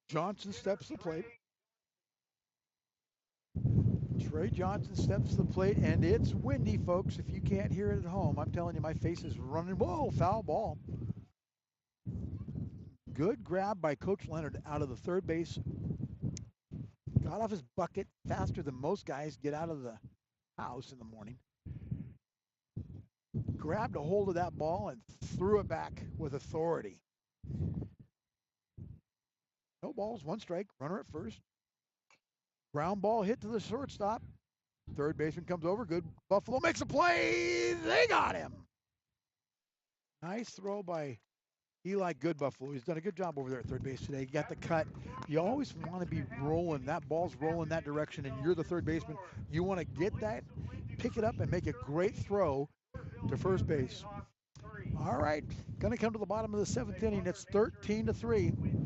Johnson steps to the plate. Trey Johnson steps to the plate, and it's windy, folks. If you can't hear it at home, I'm telling you, my face is running. Whoa, foul ball. Good grab by Coach Leonard out of the third base. Got off his bucket faster than most guys get out of the house in the morning. Grabbed a hold of that ball and threw it back with authority. No balls, 1 strike, runner at first. Ground ball hit to the shortstop. Third baseman comes over. Good Buffalo makes a play. They got him. Nice throw by Eli Good Buffalo. He's done a good job over there at third base today. He got the cut. You always want to be rolling. That ball's rolling that direction, and you're the third baseman. You want to get that, pick it up, and make a great throw to first base. All right, going to come to the bottom of the 7th inning. It's 13-3.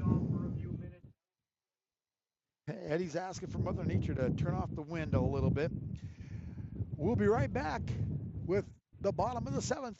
Eddie's asking for Mother Nature to turn off the wind a little bit. We'll be right back with the bottom of the 7th.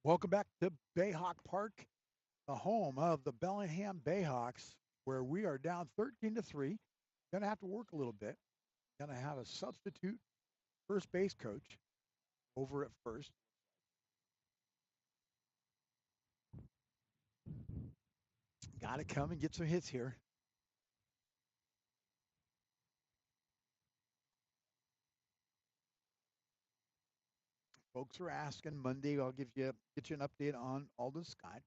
Welcome back to Bayhawk Park, the home of the Bellingham Bayhawks, where we are down 13-3. Going to have to work a little bit. Going to have a substitute first base coach over at first. Got to come and get some hits here. Folks are asking Monday. I'll get you an update on Alden Scott.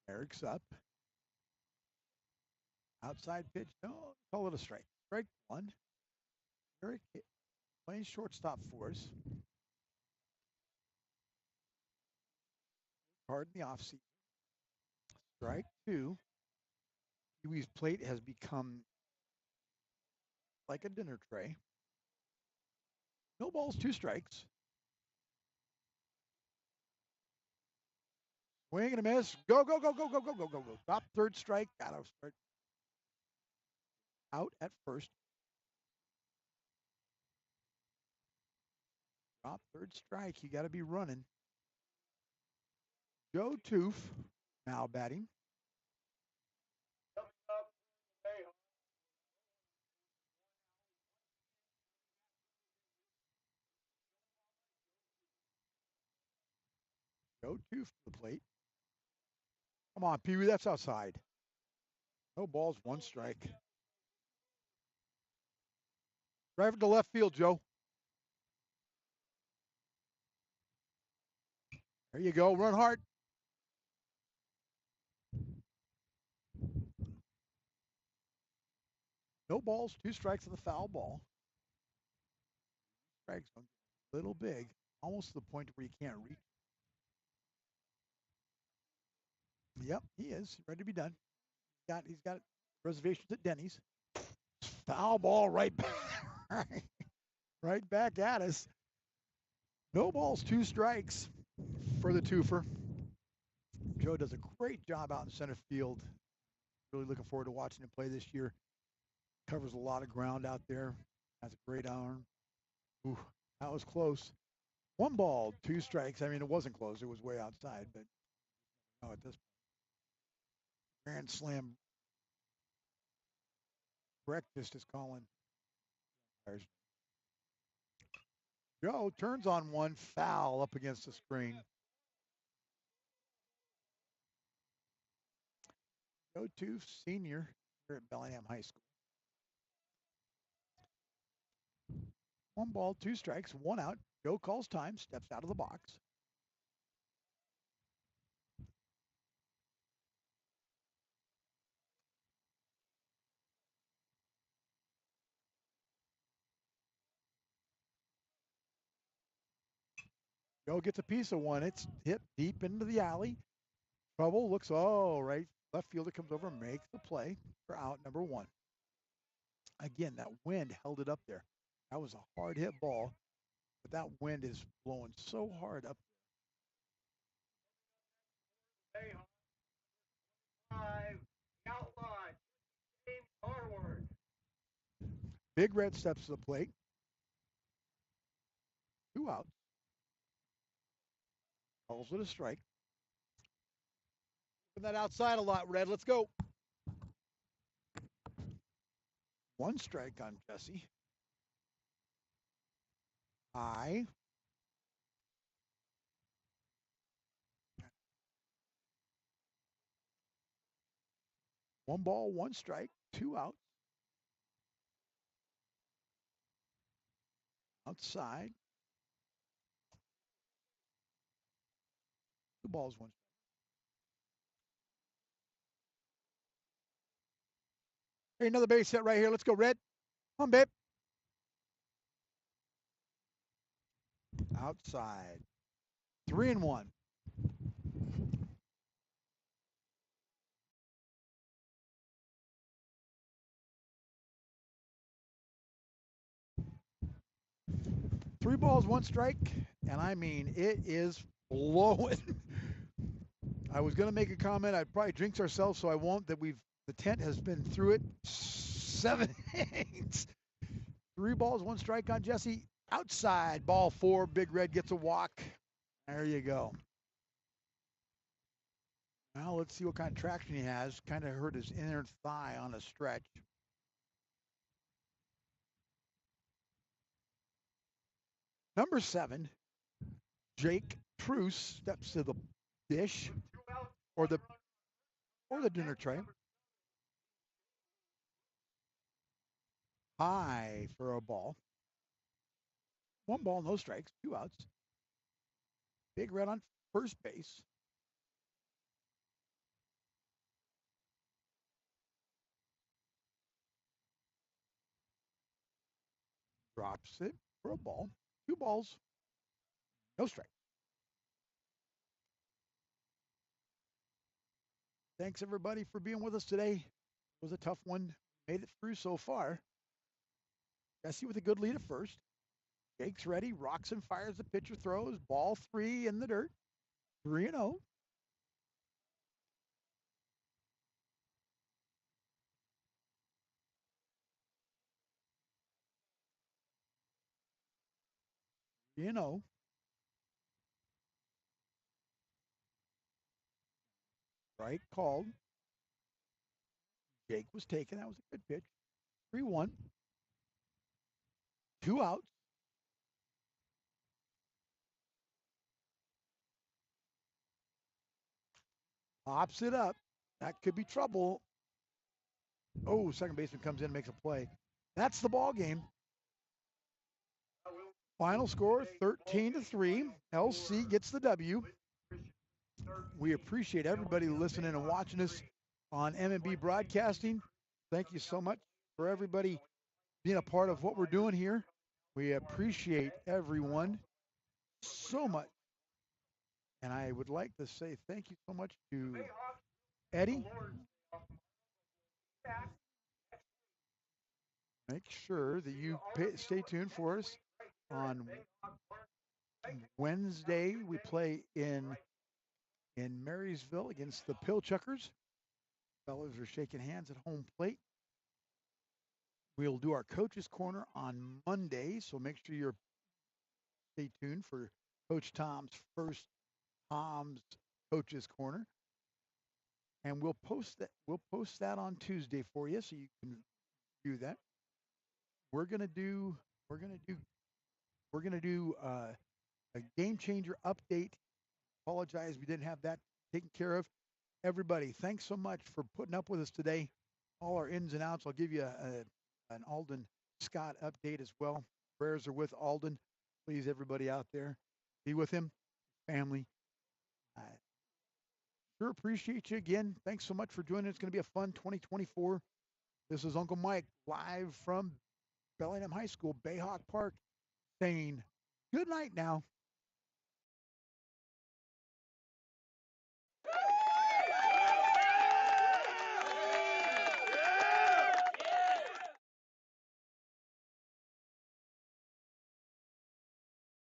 Eric's up. Outside pitch. No, call it a strike. Strike 1. Eric playing shortstop for us. Hard in the offseason. Strike 2. Pee-wee's plate has become like a dinner tray. No balls, 2 strikes. Swing and a miss. Go, go, go, go, go, go, go, go, go. Drop third strike. Got to start out at first. Drop third strike. You got to be running. Joe Toof now batting. Joe Toof to the plate. Come on, Pee Wee, that's outside. No balls, one strike. Drive it to left field, Joe. There you go. Run hard. No balls, two strikes of the foul ball. Strikes a little big, almost to the point where you can't reach. Yep, he is ready to be done. He's got reservations at Denny's. Foul ball right back, right back at us. No balls, two strikes for the twofer. Joe does a great job out in center field. Really looking forward to watching him play this year. Covers a lot of ground out there. Has a great arm. Ooh, that was close. One ball, two strikes. I mean, it wasn't close. It was way outside, but no, at this point. Grand Slam breakfast is calling. Joe turns on one, foul up against the screen. Joe Toof, senior here at Bellingham High School. One ball, two strikes, one out. Joe calls time, steps out of the box. Joe gets a piece of one. It's hit deep into the alley. Trouble looks, right. Left fielder comes over and makes the play for out number one. Again, that wind held it up there. That was a hard hit ball, but that wind is blowing so hard up. Big Red steps to the plate. Two outs. Calls it a strike. Put that outside a lot, Red. Let's go. One strike on Jesse. High. One ball, one strike, two outs. Outside. Two balls, one strike. Hey, another base hit right here. Let's go, Red. Come on, babe. Outside. 3-1. Three balls, one strike, and I mean, it is blowing. I was going to make a comment. I'd probably jinx ourselves, so I won't. The tent has been through it 7 innings. Three balls, one strike on Jesse. Outside, ball four. Big Red gets a walk. There you go. Now let's see what kind of traction he has. Kind of hurt his inner thigh on a stretch. Number 7, Jake Truce steps to the dish or the dinner tray. High for a ball. One ball, no strikes, two outs. Big Red on first base. Drops it for a ball. Two balls, no strikes. Thanks, everybody, for being with us today. It was a tough one. Made it through so far. Jesse with a good lead at first. Jake's ready. Rocks and fires. The pitcher throws. Ball 3 in the dirt. 3-0. Strike called. Jake was taken. That was a good pitch. 3-1. Two outs. Pops it up. That could be trouble. Oh, second baseman comes in and makes a play. That's the ball game. Final score 13-3. LC gets the W. We appreciate everybody listening and watching us on M&B Broadcasting. Thank you so much for everybody being a part of what we're doing here. We appreciate everyone so much. And I would like to say thank you so much to Eddie. Make sure that you stay tuned for us on Wednesday. We play in Marysville against the Pilchuckers. Fellows are shaking hands at home plate. We'll do our coaches corner on Monday, so make sure you're stay tuned for Coach Tom's first Tom's coaches corner, and we'll post that. We'll post that on Tuesday for you, so you can do that. We're gonna do. We're gonna do. We're gonna do a game changer update. Apologize, we didn't have that taken care of. Everybody, thanks so much for putting up with us today. All our ins and outs. I'll give you an Alden Scott update as well. Prayers are with Alden. Please, everybody out there, be with him, family. I sure appreciate you again. Thanks so much for joining. It's going to be a fun 2024. This is Uncle Mike live from Bellingham High School, Bayhawk Park, saying good night now.